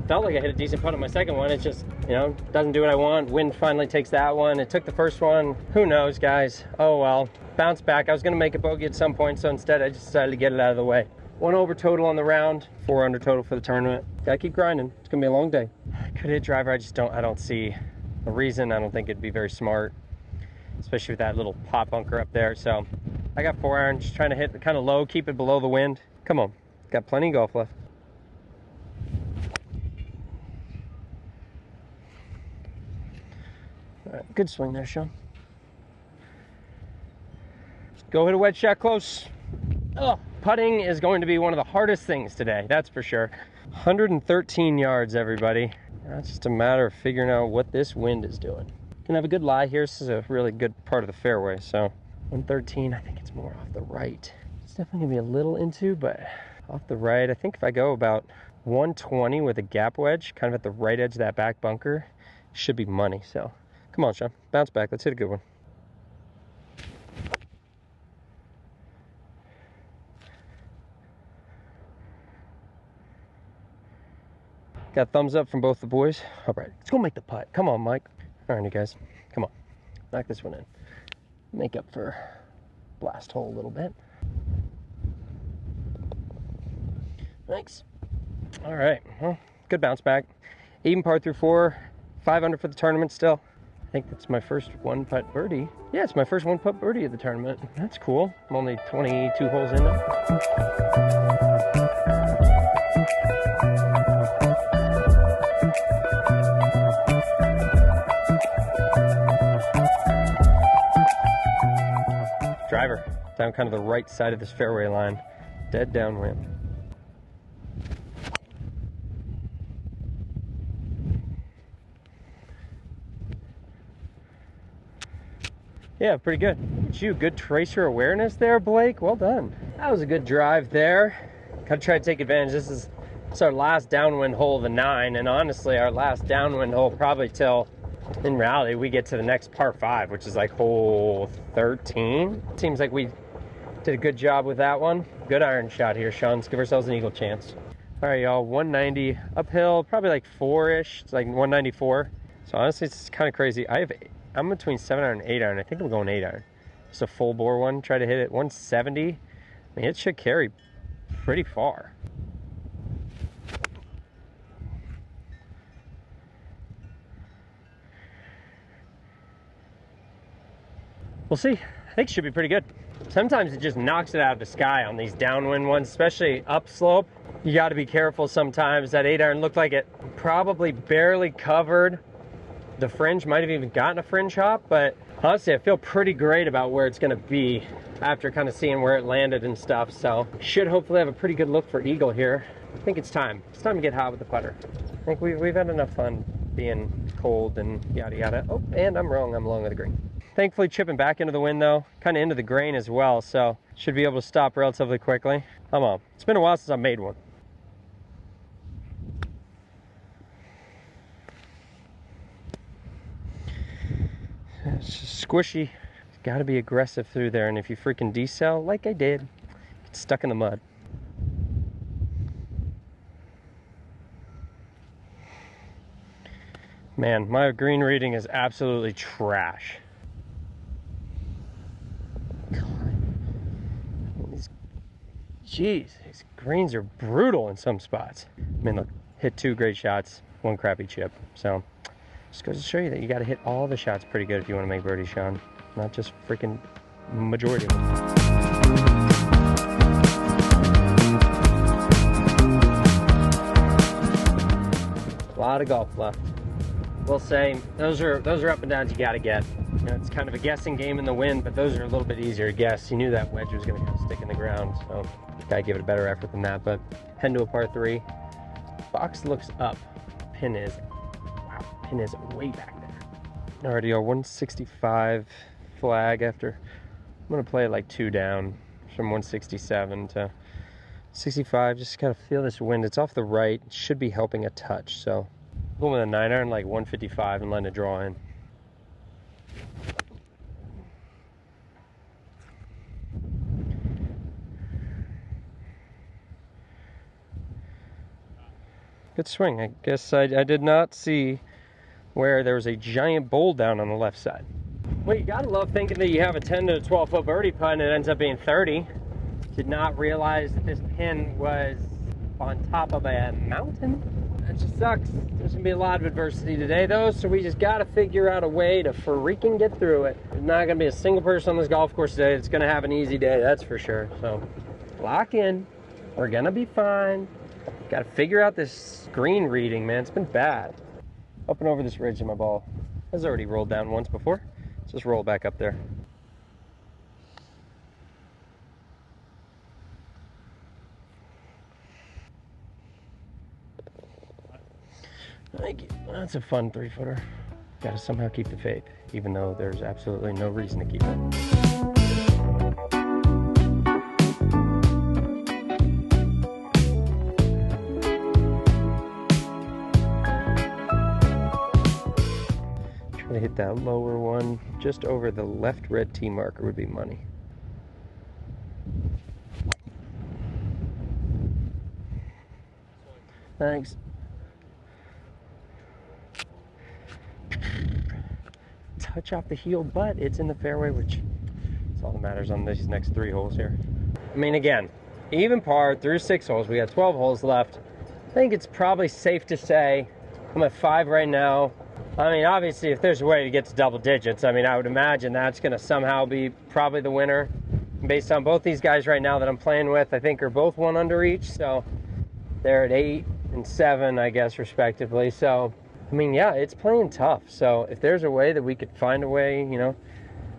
felt like I hit a decent putt on my second one. It just, you know, doesn't do what I want. Wind finally takes that one. It took the first one. Who knows, guys? Oh well. Bounce back. I was going to make a bogey at some point, so instead I just decided to get it out of the way. 1 over total on the round, 4 under total for the tournament. Gotta keep grinding. It's gonna be a long day. Could hit driver. I don't see a reason. I don't think it'd be very smart, especially with that little pot bunker up there. So I got 4 iron, just trying to hit kind of low, keep it below the wind. Come on, got plenty of golf left. All right, good swing there, Sean. Go hit a wedge shot close. Oh, putting is going to be one of the hardest things today, that's for sure. 113 yards, everybody. Now it's just a matter of figuring out what this wind is doing. Gonna have a good lie here. This is a really good part of the fairway, so 113, I think it's more off the right. It's definitely gonna be a little into, but off the right. I think if I go about 120 with a gap wedge, kind of at the right edge of that back bunker, should be money. So come on, Sean, bounce back. Let's hit a good one. Got thumbs up from both the boys. All right, let's go make the putt. Come on, Mike. All right, you guys, come on. Knock this one in. Make up for blast hole a little bit. Thanks. All right, well, good bounce back. Even par through 4, 5 under for the tournament still. I think that's my first 1-putt birdie. Yeah, it's my first 1-putt birdie of the tournament. That's cool. I'm only 22 holes in now. Driver, down kind of the right side of this fairway line, dead downwind. Yeah, pretty good. Look at you, good tracer awareness there, Blake. Well done. That was a good drive there. Gotta try to take advantage. This is our last downwind hole of the 9, and honestly, our last downwind hole probably till, in reality, we get to the next par 5, which is like hole 13. Seems like we did a good job with that one. Good iron shot here, Sean. Let's give ourselves an eagle chance. All right, y'all, 190 uphill, probably like 4-ish. It's like 194. So honestly, it's kind of crazy. I'm between 7 iron and 8 iron. I think I'm going 8 iron. It's a full bore one. Try to hit it 170. I mean, it should carry pretty far. We'll see. I think it should be pretty good. Sometimes it just knocks it out of the sky on these downwind ones, especially upslope. You got to be careful sometimes. That 8-iron looked like it probably barely covered the fringe. Might have even gotten a fringe hop, but honestly, I feel pretty great about where it's going to be after kind of seeing where it landed and stuff. So should hopefully have a pretty good look for eagle here. I think it's time. It's time to get hot with the putter. I think we've had enough fun being cold and yada yada. Oh, and I'm wrong. I'm long of the green. Thankfully chipping back into the wind though, kind of into the grain as well, so should be able to stop relatively quickly. Come on. It's been a while since I made one. It's just squishy. Got to be aggressive through there, and if you freaking decel like I did, get stuck in the mud. Man, my green reading is absolutely trash. Jeez, these greens are brutal in some spots. I mean, look, hit 2 great shots, 1 crappy chip. So, just goes to show you that you got to hit all the shots pretty good if you want to make birdie, Sean. Not just freaking majority of them. A lot of golf left. We'll say those are up and downs you got to get. You know, it's kind of a guessing game in the wind, but those are a little bit easier to guess. You knew that wedge was going to kind of stick in the ground, so gotta give it a better effort than that. But heading to a par 3. Box looks up. Pin is, wow, pin is way back there. Alrighty, our 165 flag after. I'm gonna play like 2 down from 167 to 65. Just kind of feel this wind. It's off the right. It should be helping a touch. So going with a 9-iron like 155 and letting it draw in. Good swing. I guess I did not see where there was a giant bowl down on the left side. Well, you gotta love thinking that you have a 10 to 12 foot birdie putt and it ends up being 30. Did not realize that this pin was on top of a mountain. That just sucks. There's gonna be a lot of adversity today though, so we just gotta figure out a way to freaking get through it. There's not gonna be a single person on this golf course today that's gonna have an easy day, that's for sure. So lock in. We're gonna be fine. Got to figure out this green reading, man. It's been bad. Up and over this ridge in my ball has already rolled down once before. Let's just roll back up there. Thank you. That's a fun 3-footer. Got to somehow keep the faith, even though there's absolutely no reason to keep it. To hit that lower one just over the left red tee marker would be money. Thanks. Touch off the heel, but it's in the fairway, which is all that matters on these next 3 holes here. I mean, again, even par through 6 holes. We got 12 holes left. I think it's probably safe to say I'm at 5 right now. I mean, obviously, if there's a way to get to double digits, I mean, I would imagine that's going to somehow be probably the winner. Based on both these guys right now that I'm playing with, I think are both 1 under each. So they're at 8 and 7, I guess, respectively. So, I mean, yeah, it's playing tough. So if there's a way that we could find a way, you know,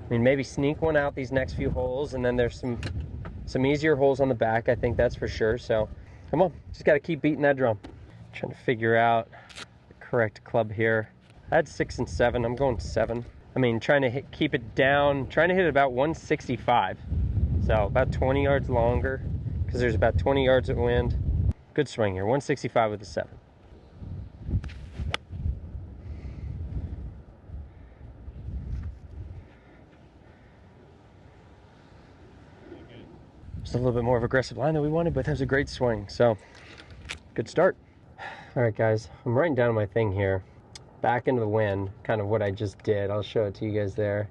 I mean, maybe sneak one out these next few holes, and then there's some easier holes on the back, I think that's for sure. So come on, just got to keep beating that drum. Trying to figure out the correct club here. I had 6 and 7. I'm going 7. I mean, trying to keep it down, trying to hit it about 165. So about 20 yards longer, because there's about 20 yards of wind. Good swing here, 165 with a 7. Just a little bit more of aggressive line than we wanted, but that was a great swing. So, good start. All right, guys, I'm writing down my thing here. Back into the wind, kind of what I just did. I'll show it to you guys there.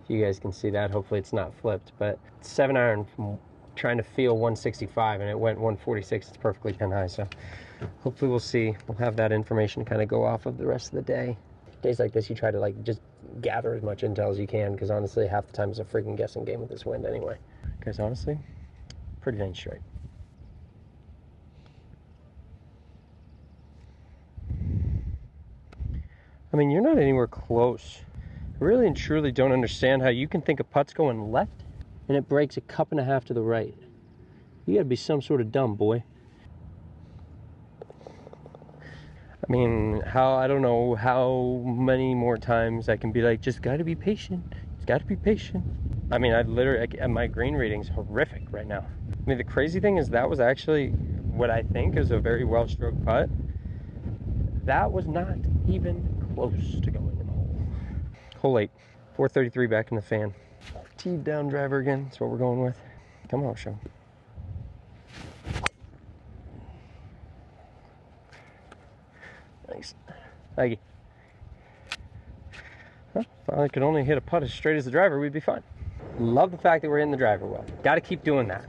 If you guys can see that, hopefully it's not flipped, but 7-iron from trying to feel 165 and it went 146. It's perfectly pin high, so hopefully we'll see. We'll have that information to kind of go off of the rest of the day. Days like this, you try to like just gather as much intel as you can, because honestly, half the time it's a freaking guessing game with this wind anyway. Guys, honestly, pretty dang straight. I mean, you're not anywhere close. I really and truly don't understand how you can think a putt's going left and it breaks a cup and a half to the right. You gotta be some sort of dumb boy. I mean, I don't know how many more times I can be like, just gotta be patient. Just gotta be patient. I mean, my green reading's horrific right now. I mean, the crazy thing is that was actually what I think is a very well-stroked putt. That was not even close to going in the hole. Hole 8, 433 back in the fan. Teed down driver again, that's what we're going with. Come on, show. Nice. Thank you. Well, if I could only hit a putt as straight as the driver, we'd be fine. Love the fact that we're in the driver well. Got to keep doing that.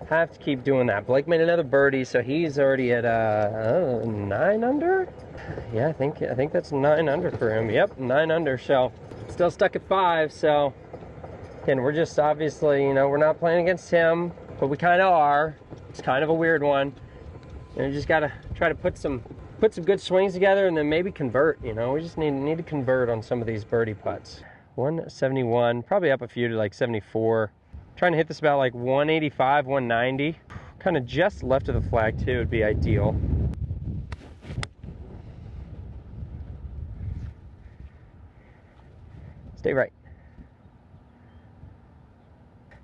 Have to keep doing that. Blake made another birdie, so he's already at 9 under. Yeah, I think that's 9 under for him. Yep, 9 under. So still stuck at 5. So again, we're just obviously, you know, we're not playing against him, but we kind of are. It's kind of a weird one. You just got to try to put some good swings together and then maybe convert. You know, we just need to convert on some of these birdie putts. 171, probably up a few to like 74. Trying to hit this about like 185, 190. Kind of just left of the flag too would be ideal. Stay right.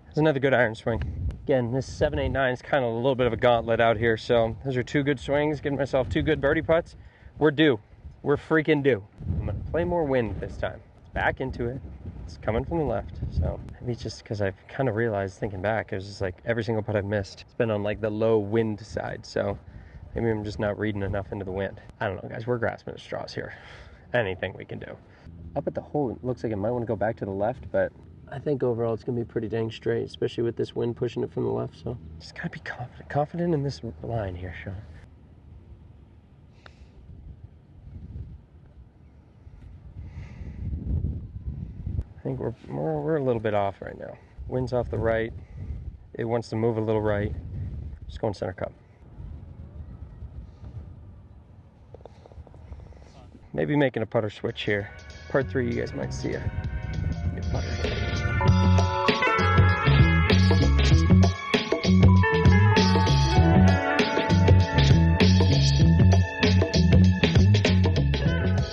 That's another good iron swing. Again, this 7, 8, 9 is kind of a little bit of a gauntlet out here. So those are 2 good swings. Getting myself 2 good birdie putts. We're due. We're freaking due. I'm gonna play more wind this time. Back into it. It's coming from the left, so maybe it's just because I've kind of realized, thinking back, it was just like every single putt I've missed, it's been on like the low wind side, so maybe I'm just not reading enough into the wind. I don't know, guys, we're grasping at straws here. Anything we can do. Up at the hole, it looks like it might want to go back to the left, but I think overall it's going to be pretty dang straight, especially with this wind pushing it from the left, so just got to be confident in this line here, Sean. I think we're a little bit off right now. Wind's off the right. It wants to move a little right. Just going center cup. Maybe making a putter switch here. Part 3, you guys might see a good putter here.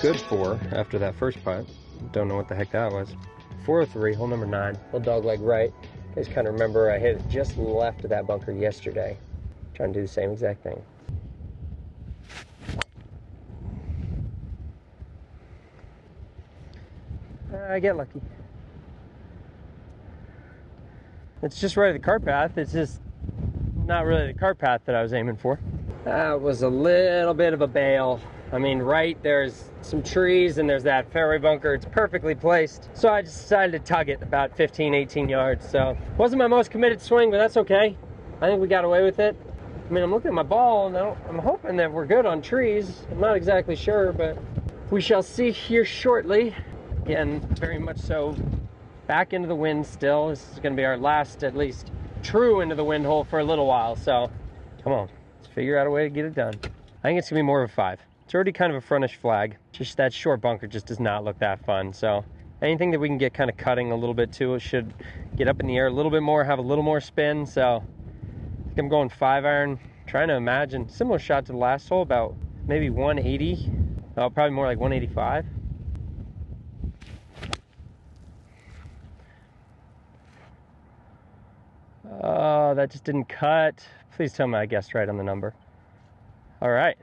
Good 4 after that first putt. Don't know what the heck that was. 403, hole number 9, little dog leg right. You guys kind of remember I hit it just left of that bunker yesterday. Trying to do the same exact thing. I get lucky. It's just right at the cart path. It's just not really the cart path that I was aiming for. That was a little bit of a bail. I mean, right, there's some trees and there's that fairway bunker. It's perfectly placed. So I just decided to tug it about 15, 18 yards. So wasn't my most committed swing, but that's okay. I think we got away with it. I mean, I'm looking at my ball and I'm hoping that we're good on trees. I'm not exactly sure, but we shall see here shortly. Again, very much so back into the wind still. This is gonna be our last, at least, true into the wind hole for a little while. So come on, let's figure out a way to get it done. I think it's gonna be more of a 5. It's already kind of a frontish flag. Just that short bunker just does not look that fun. So anything that we can get kind of cutting a little bit to, it should get up in the air a little bit more, have a little more spin. So I think I'm going 5-iron, trying to imagine similar shot to the last hole, about maybe 180. Probably more like 185. Oh, that just didn't cut. Please tell me I guessed right on the number. All right.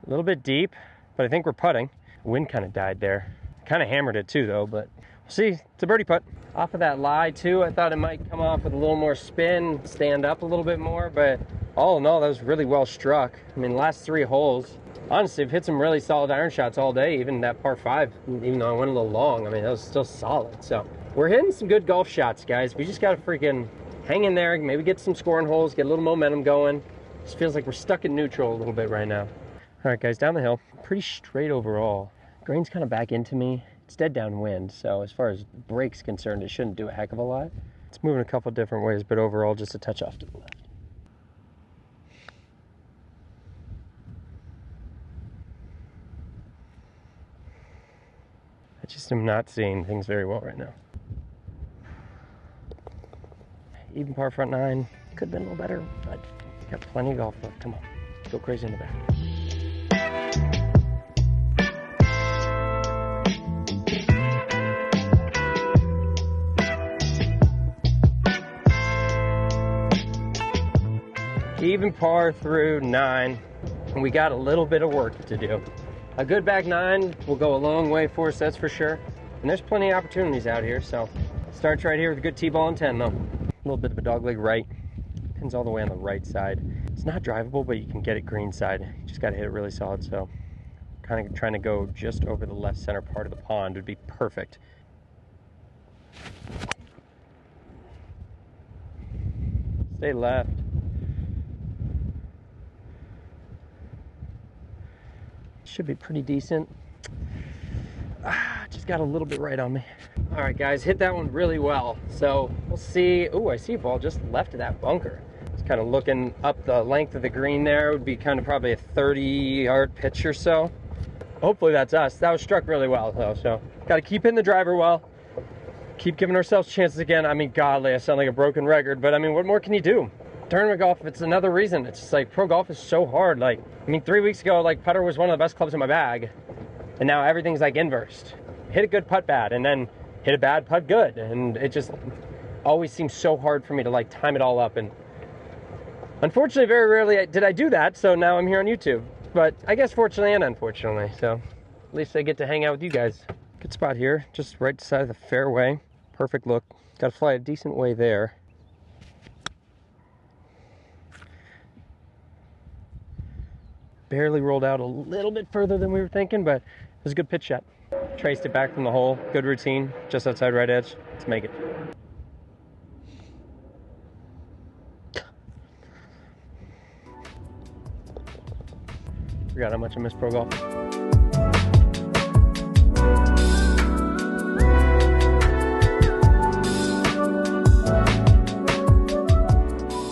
A little bit deep, but I think we're putting. Wind kind of died there. Kind of hammered it too, though, but we'll see. It's a birdie putt. Off of that lie, too, I thought it might come off with a little more spin, stand up a little bit more, but all in all, that was really well struck. I mean, last 3 holes, honestly, I've hit some really solid iron shots all day, even that par 5, even though I went a little long. I mean, that was still solid. So we're hitting some good golf shots, guys. We just gotta freaking hang in there, maybe get some scoring holes, get a little momentum going. Just feels like we're stuck in neutral a little bit right now. All right, guys, down the hill, pretty straight overall. Green's kind of back into me. It's dead downwind, so as far as break's concerned, it shouldn't do a heck of a lot. It's moving a couple different ways, but overall, just a touch off to the left. I just am not seeing things very well right now. Even par front 9, could have been a little better, but got plenty of golf left. Come on, go crazy in the back. Even par through 9, and we got a little bit of work to do. A good back 9 will go a long way for us, that's for sure. And there's plenty of opportunities out here, so starts right here with a good tee-ball and 10 though. A little bit of a dogleg right, pins all the way on the right side. It's not drivable, but you can get it green side. You just gotta hit it really solid, so kind of trying to go just over the left center part of the pond would be perfect. Stay left. Should be pretty decent. Just got a little bit right on me. All right, guys, hit that one really well. So we'll see. Oh, I see a ball just left of that bunker. Just kind of looking up the length of the green there. Would be kind of probably a 30-yard pitch or so. Hopefully that's us. That was struck really well though. So got to keep hitting the driver well. Keep giving ourselves chances again. I mean, godly, I sound like a broken record, but I mean, what more can you do? Tournament golf, it's another reason. It's just like pro golf is so hard. Like, I mean, 3 weeks ago, like putter was one of the best clubs in my bag, and now everything's like inversed. Hit a good putt bad, and then hit a bad putt good, and it just always seems so hard for me to like time it all up. And unfortunately, very rarely did I do that. So now I'm here on YouTube. But I guess fortunately and unfortunately, so at least I get to hang out with you guys. Good spot here, just right side of the fairway. Perfect look. Got to fly a decent way there. Barely rolled out a little bit further than we were thinking, but it was a good pitch shot. Traced it back from the hole. Good routine, just outside right edge. Let's make it. Forgot how much I miss pro golf.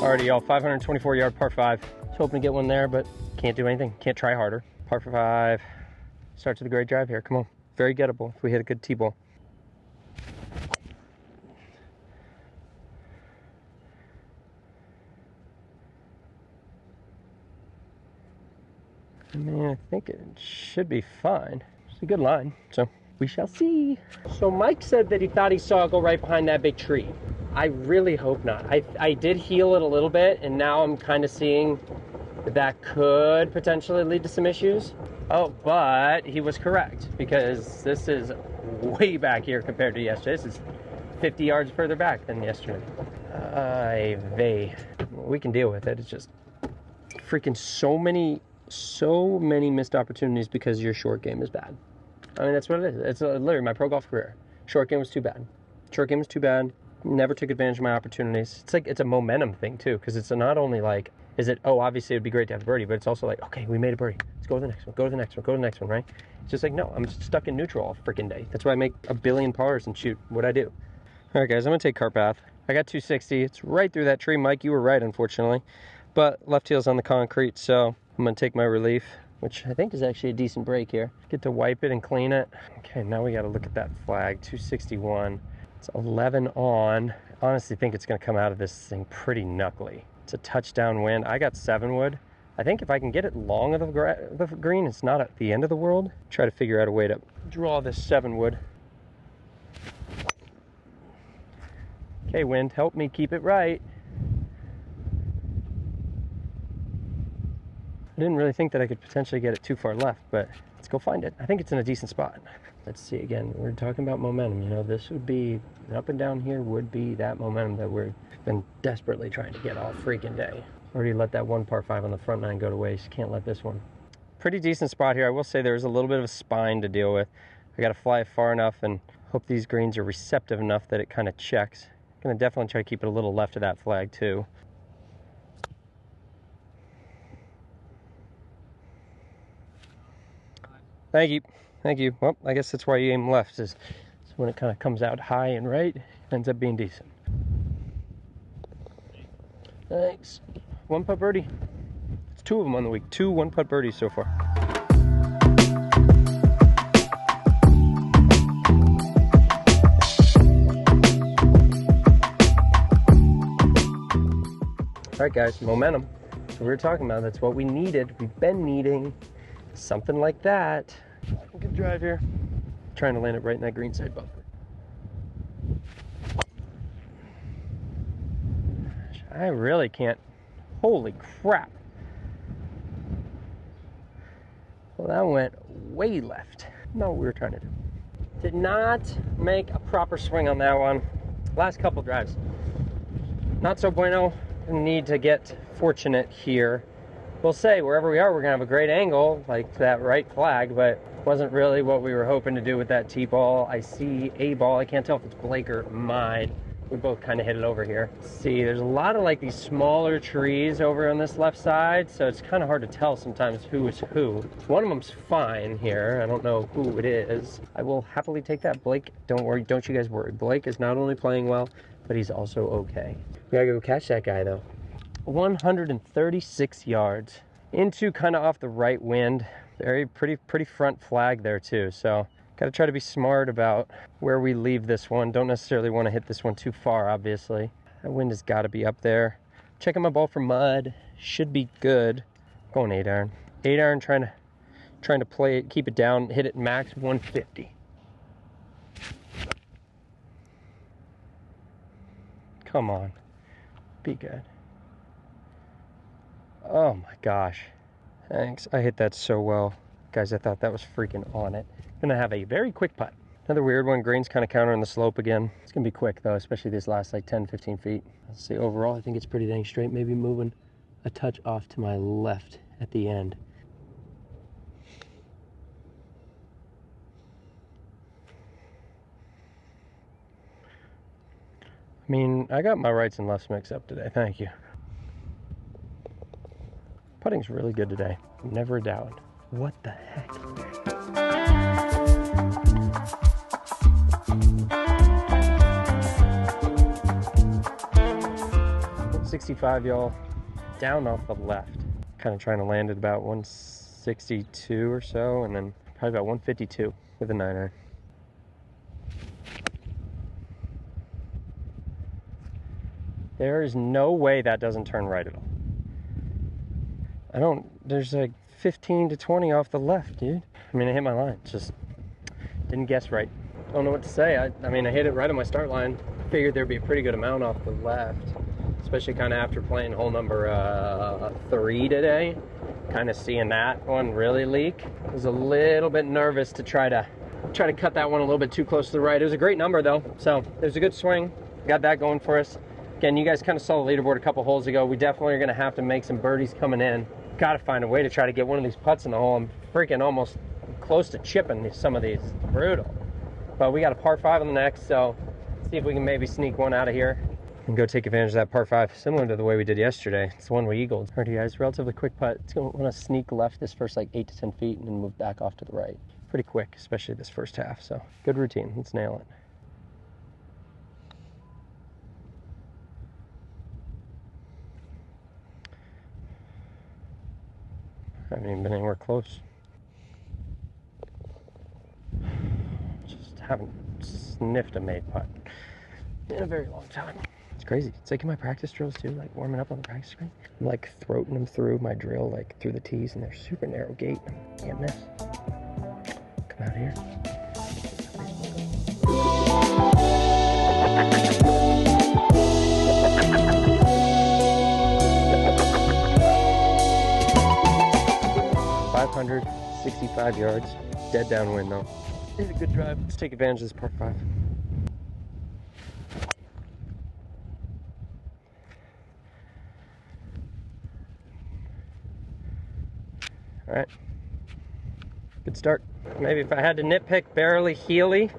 Alrighty, y'all, 524-yard par 5. Was hoping to get one there, but can't do anything. Can't try harder. Par 5. Starts with a great drive here. Come on. Very gettable if we hit a good tee-ball. I mean, I think it should be fine. It's a good line, so we shall see. So Mike said that he thought he saw it go right behind that big tree. I really hope not. I did heel it a little bit, and now I'm kind of seeing that could potentially lead to some issues. Oh, but he was correct, because this is way back here compared to yesterday. This is 50 yards further back than yesterday. We can deal with it. It's just freaking so many missed opportunities because your short game is bad. I mean, that's what it is. It's literally my pro golf career. Short game was too bad. Short game was too bad. Never took advantage of my opportunities. It's like, it's a momentum thing too, because it's not only like, is it, oh, obviously it'd be great to have a birdie, but it's also like, okay, we made a birdie. Let's go to the next one, go to the next one, go to the next one, right? It's just like, no, I'm stuck in neutral all freaking day. That's why I make a billion pars and shoot what I do. All right, guys, I'm gonna take cart path. I got 260. It's right through that tree. Mike, you were right, unfortunately. But left heel's on the concrete, so I'm gonna take my relief, which I think is actually a decent break here. Get to wipe it and clean it. Okay, now we gotta look at that flag, 261. It's 11 on. I honestly think it's gonna come out of this thing pretty knuckly. It's a touchdown wind. I got 7 wood. I think if I can get it long of the green, it's not at the end of the world. Try to figure out a way to draw this 7 wood. Okay, wind, help me keep it right. I didn't really think that I could potentially get it too far left, but let's go find it. I think it's in a decent spot. Let's see again. We're talking about momentum. You know, this would be, up and down here would be that momentum that we've been desperately trying to get all freaking day. Already let that one par 5 on the front 9 go to waste. Can't let this one. Pretty decent spot here. I will say there's a little bit of a spine to deal with. I got to fly it far enough, and Hope these greens are receptive enough that it kind of checks. Gonna definitely try to keep it a little left of that flag too. Thank you, thank you. Well, I guess that's why you aim left, is when it kind of comes out high and right, it ends up being decent. Thanks. One putt birdie. It's 2 of them on the week. 2 one-putt birdies so far. All right, guys, momentum. That's what we were talking about. That's what we needed. We've been needing something like that. Good drive here. Trying to land it right in that green side bumper. I really can't. Holy crap. Well, that went way left. Not what we were trying to do. Did not make a proper swing on that one. Last couple drives. Not so bueno. Need to get fortunate here. We'll say wherever we are, we're gonna have a great angle, like that right flag, but wasn't really what we were hoping to do with that tee ball. I see a ball. I can't tell if it's Blake or mine. We both kind of hit it over here. See, there's a lot of like these smaller trees over on this left side, so it's kind of hard to tell sometimes who is who. One of them's fine here. I don't know who it is. I will happily take that. Blake, don't worry, don't you guys worry. Blake is not only playing well, but he's also okay. We gotta go catch that guy though. 136 yards into kind of off the right wind. Very pretty front flag there too. So got to try to be smart about where we leave this one. Don't necessarily want to hit this one too far, obviously. That wind has got to be up there. Checking my ball for mud. Should be good. Going 8 iron. 8 iron, trying to play it, keep it down, hit it max 150. Come on. Be good. Oh my gosh. Thanks. I hit that so well. Guys, I thought that was freaking on it. Gonna have a very quick putt. Another weird one. Green's kind of countering the slope again. It's gonna be quick though, especially these last like 10, 15 feet. Let's see, overall, I think it's pretty dang straight. Maybe moving a touch off to my left at the end. I mean, I got my rights and lefts mixed up today. Thank you. Putting's really good today. Never a doubt. What the heck? 65, y'all. Down off the left. Kind of trying to land at about 162 or so, and then probably about 152 with a 9 iron. There is no way that doesn't turn right at all. There's like 15 to 20 off the left, dude. I mean, I hit my line, just didn't guess right. Don't know what to say. I mean, I hit it right on my start line. Figured there'd be a pretty good amount off the left, especially kind of after playing hole number 3 today. Kind of seeing that one really leak. I was a little bit nervous to try to cut that one a little bit too close to the right. It was a great number though, so it was a good swing. Got that going for us. Again, you guys kind of saw the leaderboard a couple holes ago. We definitely are going to have to make some birdies coming in. Got to find a way to try to get one of these putts in the hole. I'm freaking almost close to chipping some of these. It's brutal. But we got a par 5 on the next, so see if we can maybe sneak one out of here and go take advantage of that par 5, similar to the way we did yesterday. It's the one we eagled. All right, you guys, relatively quick putt. It's going to want to sneak left this first like 8 to 10 feet and then move back off to the right. Pretty quick, especially this first half. So good routine. Let's nail it. I haven't even been anywhere close. Just haven't sniffed a made putt in a very long time. It's crazy. It's like in my practice drills too, like warming up on the practice screen. I'm like throating them through my drill, like through the tees, and they're super narrow gate. Can't miss. Come out here. 565 yards, dead downwind though. It's a good drive. Let's take advantage of this par 5. All right, good start. Maybe if I had to nitpick, barely heely.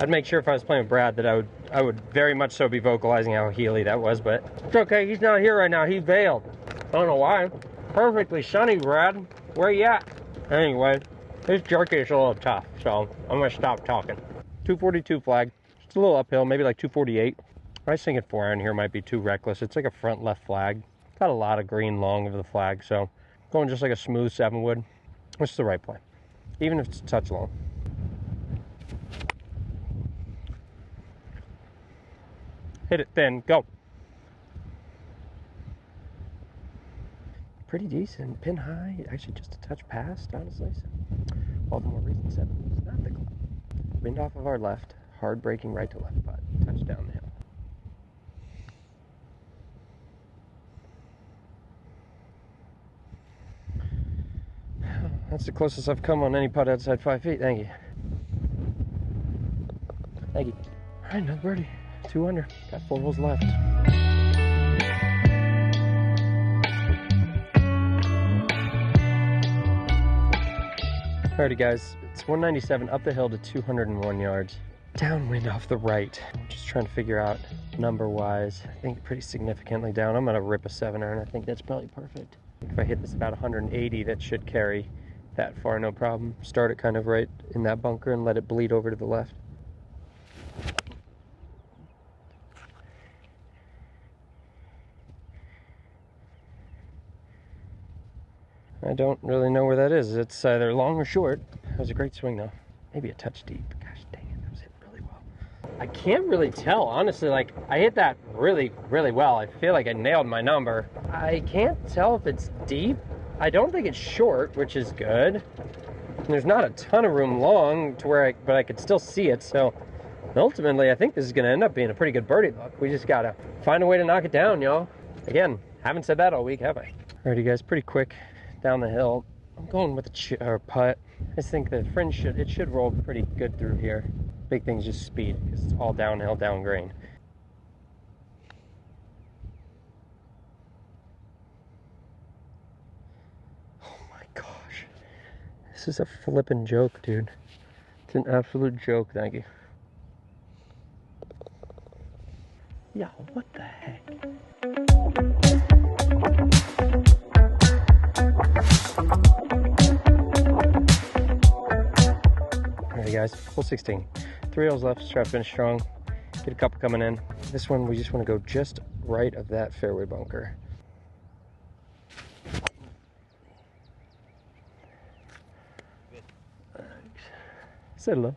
I'd make sure if I was playing with Brad that I would very much so be vocalizing how heely that was, but it's okay. He's not here right now. He's bailed. I don't know why. Perfectly sunny, Brad. Where you at? Anyway, this jerky is a little tough, so I'm gonna stop talking. 242 flag. It's a little uphill, maybe like 248. I was thinking 4-iron here might be too reckless. It's like a front left flag. Got a lot of green long over the flag, so going just like a smooth 7 wood. It's the right play, even if it's a touch long. Hit it thin, go. Pretty decent, pin high, actually just a touch past, honestly. So, all the more reason 7 is not the club. Wind off of our left, hard braking right to left putt, touch down the hill. That's the closest I've come on any putt outside 5 feet, thank you. Thank you. All right, another birdie, 2 under, got 4 holes left. Alrighty guys, it's 197 up the hill to 201 yards. Downwind off the right. I'm just trying to figure out number-wise. I think pretty significantly down. I'm gonna rip a 7-iron. I think that's probably perfect. If I hit this about 180, that should carry that far, no problem. Start it kind of right in that bunker and let it bleed over to the left. I don't really know where that is. It's either long or short. That was a great swing though. Maybe a touch deep. Gosh dang it, that was hit really well. I can't really tell, honestly. Like, I hit that really, really well. I feel like I nailed my number. I can't tell if it's deep. I don't think it's short, which is good. And there's not a ton of room long to where but I could still see it. So ultimately, I think this is gonna end up being a pretty good birdie look. We just gotta find a way to knock it down, y'all. Again, haven't said that all week, have I? Alrighty guys, pretty quick down the hill. I'm going with a putt. I just think the fringe should roll pretty good through here. Big thing's just speed, because it's all downhill, down green. Oh my gosh. This is a flippin' joke, dude. It's an absolute joke, thank you. Yeah, what the heck? Alright guys, hole 16. 3 holes left, try to finish strong. Get a couple coming in. This one, we just want to go just right of that fairway bunker. Say hello.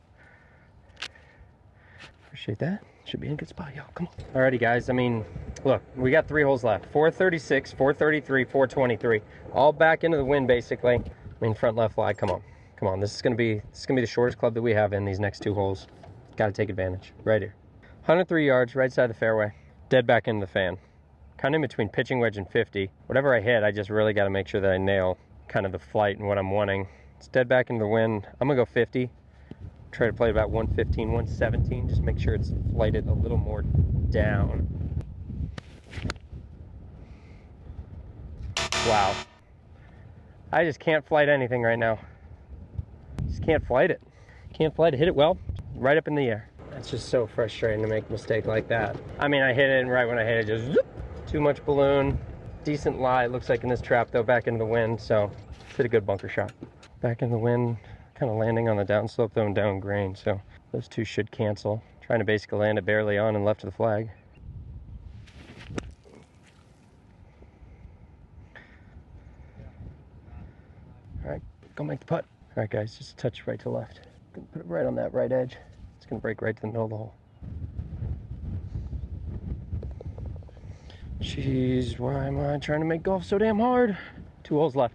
Appreciate that. Should be in a good spot, y'all. Come on. Alrighty guys, I mean, look, we got 3 holes left. 436, 433, 423. All back into the wind basically. I mean, front left flag, come on. Come on, this is gonna be the shortest club that we have in these next 2 holes. Gotta take advantage. Right here. 103 yards, right side of the fairway. Dead back into the fan. Kind of in between pitching wedge and 50. Whatever I hit, I just really gotta make sure that I nail kind of the flight and what I'm wanting. It's dead back into the wind. I'm gonna go 50. Try to play about 115, 117. Just make sure it's flighted a little more down. Wow. I just can't flight anything right now. Just can't flight it. Can't flight it. Hit it well, right up in the air. That's just so frustrating to make a mistake like that. I mean, I hit it, and right when I hit it, just zoop, too much balloon. Decent lie, it looks like in this trap though, back into the wind, so hit a good bunker shot. Back in the wind, kind of landing on the downslope though and down green, so those two should cancel. Trying to basically land it barely on and left of the flag. All right, go make the putt. All right guys, just a touch right to left. Gonna put it right on that right edge. It's gonna break right to the middle of the hole. Jeez, why am I trying to make golf so damn hard? 2 holes left.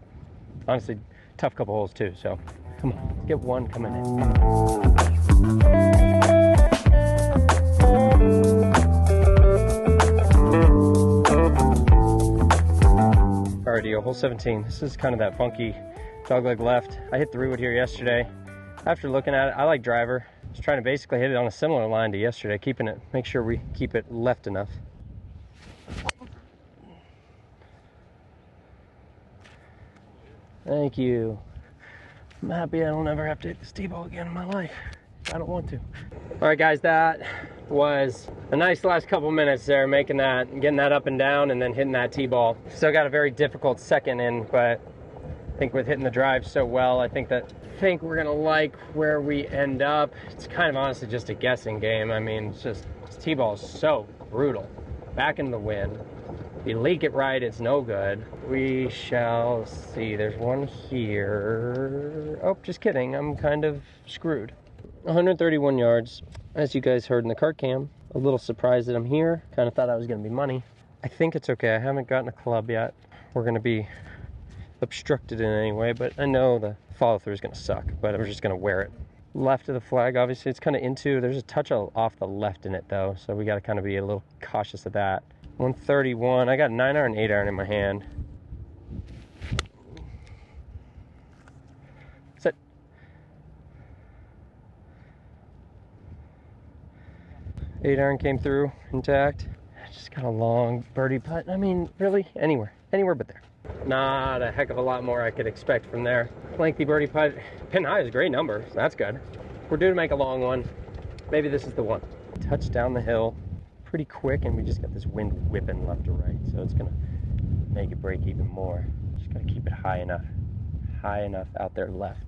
Honestly, tough couple holes too, so come on, let's get one coming in. Alrighty, hole 17. This is kind of that funky dogleg left. I hit 3-wood here yesterday. After looking at it, I like driver. Just trying to basically hit it on a similar line to yesterday, make sure we keep it left enough. Thank you. I'm happy I don't ever have to hit this tee ball again in my life. I don't want to. All right, guys, that was a nice last couple minutes there, making that, getting that up and down, and then hitting that tee ball. Still got a very difficult second in, but I think with hitting the drive so well, I think we're gonna like where we end up. It's kind of honestly just a guessing game. I mean, it's just, this tee ball is so brutal. Back into the wind. If you leak it right, it's no good. We shall see. There's one here. Oh, just kidding. I'm kind of screwed. 131 yards. As you guys heard in the cart cam, a little surprised that I'm here. Kind of thought I was going to be money. I think it's okay. I haven't gotten a club yet. We're going to be obstructed in any way, but I know the follow through is going to suck, but I'm just going to wear it. Left of the flag, obviously it's kind of into, there's a touch off the left in it though, so we got to kind of be a little cautious of that. 131, I got 9 iron, 8 iron in my hand. Sit. Eight iron came through intact. Just got a long birdie putt. I mean, really, anywhere but there. Not a heck of a lot more I could expect from there. Lengthy birdie putt. Pin high is a great number, so that's good. We're due to make a long one. Maybe this is the one. Touch down the hill pretty quick, and we just got this wind whipping left to right, so it's gonna make it break even more. Just gotta keep it high enough out there left.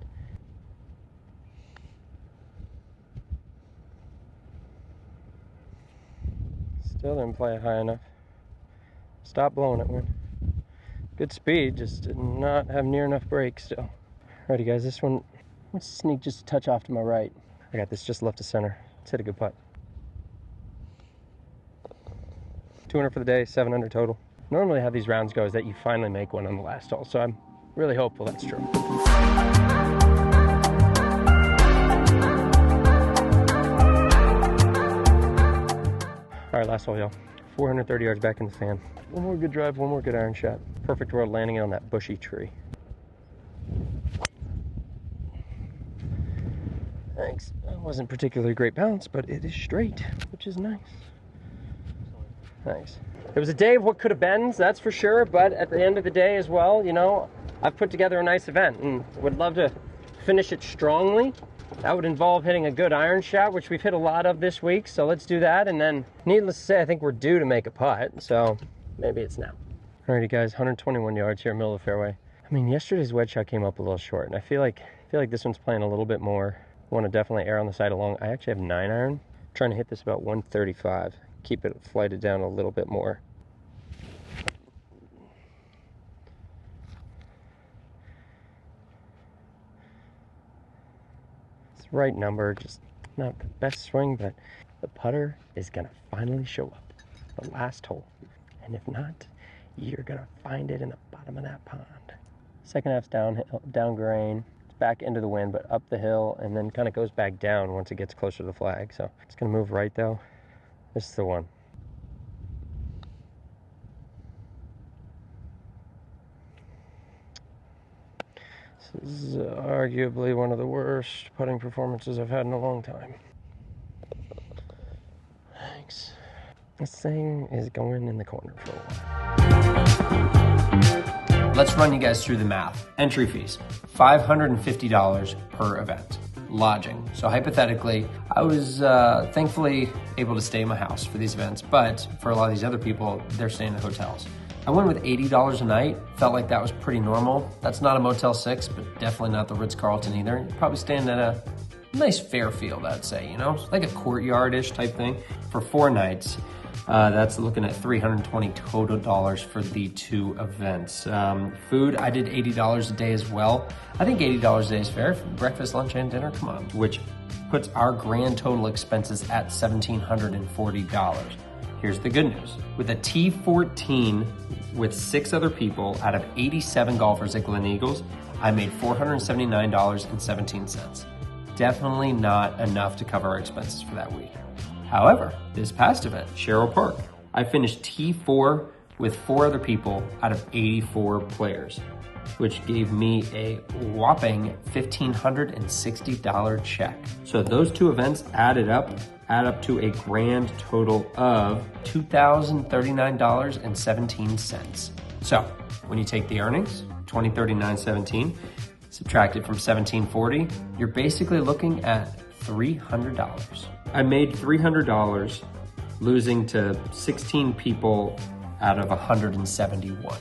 Still didn't play it high enough. Stop blowing it, wind. Good speed, just did not have near enough break still. Alrighty guys, this one, let's sneak just a touch off to my right. I got this just left to center. Let's hit a good putt. 200 for the day, 700 total. Normally how these rounds go is that you finally make one on the last hole, so I'm really hopeful that's true. All right, last hole, y'all. 430 yards back in the fan. One more good drive, one more good iron shot. Perfect road landing it on that bushy tree. Thanks. That wasn't particularly great bounce, but it is straight, which is nice. Thanks. It was a day of what could have been, that's for sure, but at the end of the day as well, you know, I've put together a nice event and would love to finish it strongly. That would involve hitting a good iron shot, which we've hit a lot of this week, so let's do that. And then, needless to say, I think we're due to make a putt, so maybe it's now. Alrighty guys, 121 yards here, middle of the fairway. I mean, yesterday's wedge shot came up a little short, and I feel like this one's playing a little bit more. I want to definitely err on the side of long. I actually have 9 iron. I'm trying to hit this about 135. Keep it flighted down a little bit more. It's the right number, just not the best swing, but the putter is gonna finally show up. The last hole. And if not, you're gonna find it in the bottom of that pond. Second half's down grain. It's back into the wind, but up the hill, and then kind of goes back down once it gets closer to the flag. So it's gonna move right though. This is the one. This is arguably one of the worst putting performances I've had in a long time. Thanks. This thing is going in the corner for a while. Let's run you guys through the math. Entry fees, $550 per event. Lodging. So hypothetically, I was thankfully able to stay in my house for these events, but for a lot of these other people, they're staying in hotels. I went with $80 a night. Felt like that was pretty normal. That's not a Motel 6, but definitely not the Ritz-Carlton either. You're probably staying at a nice Fairfield, I'd say, you know? Like a courtyard-ish type thing. For 4 nights, that's looking at $320 total dollars for the 2 events. Food, I did $80 a day as well. I think $80 a day is fair for breakfast, lunch, and dinner, come on. Which puts our grand total expenses at $1,740. Here's the good news. With a T14 with 6 other people out of 87 golfers at Glen Eagles, I made $479.17. Definitely not enough to cover our expenses for that week. However, this past event, Sherrill Park, I finished T4 with 4 other people out of 84 players, which gave me a whopping $1,560 check. So those 2 events add up to a grand total of $2,039.17. So when you take the earnings, $2,039.17, subtract it from $1,740, you're basically looking at $300. I made $300 losing to 16 people Out of 171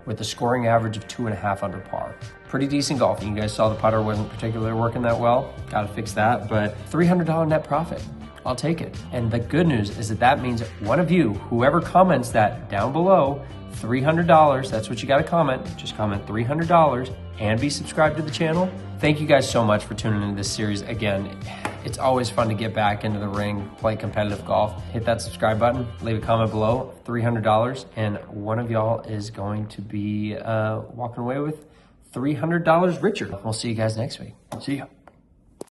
with a scoring average of 2.5 under par. Pretty decent golfing. You guys saw the putter wasn't particularly working that well. Got to fix that, but $300 net profit. I'll take it. And the good news is that means one of you, whoever comments that down below, $300, that's what you got to comment. Just comment $300 and be subscribed to the channel. Thank you guys so much for tuning into this series. Again, it's always fun to get back into the ring, play competitive golf. Hit that subscribe button, leave a comment below, $300, and one of y'all is going to be walking away with $300 richer. We'll see you guys next week. See ya.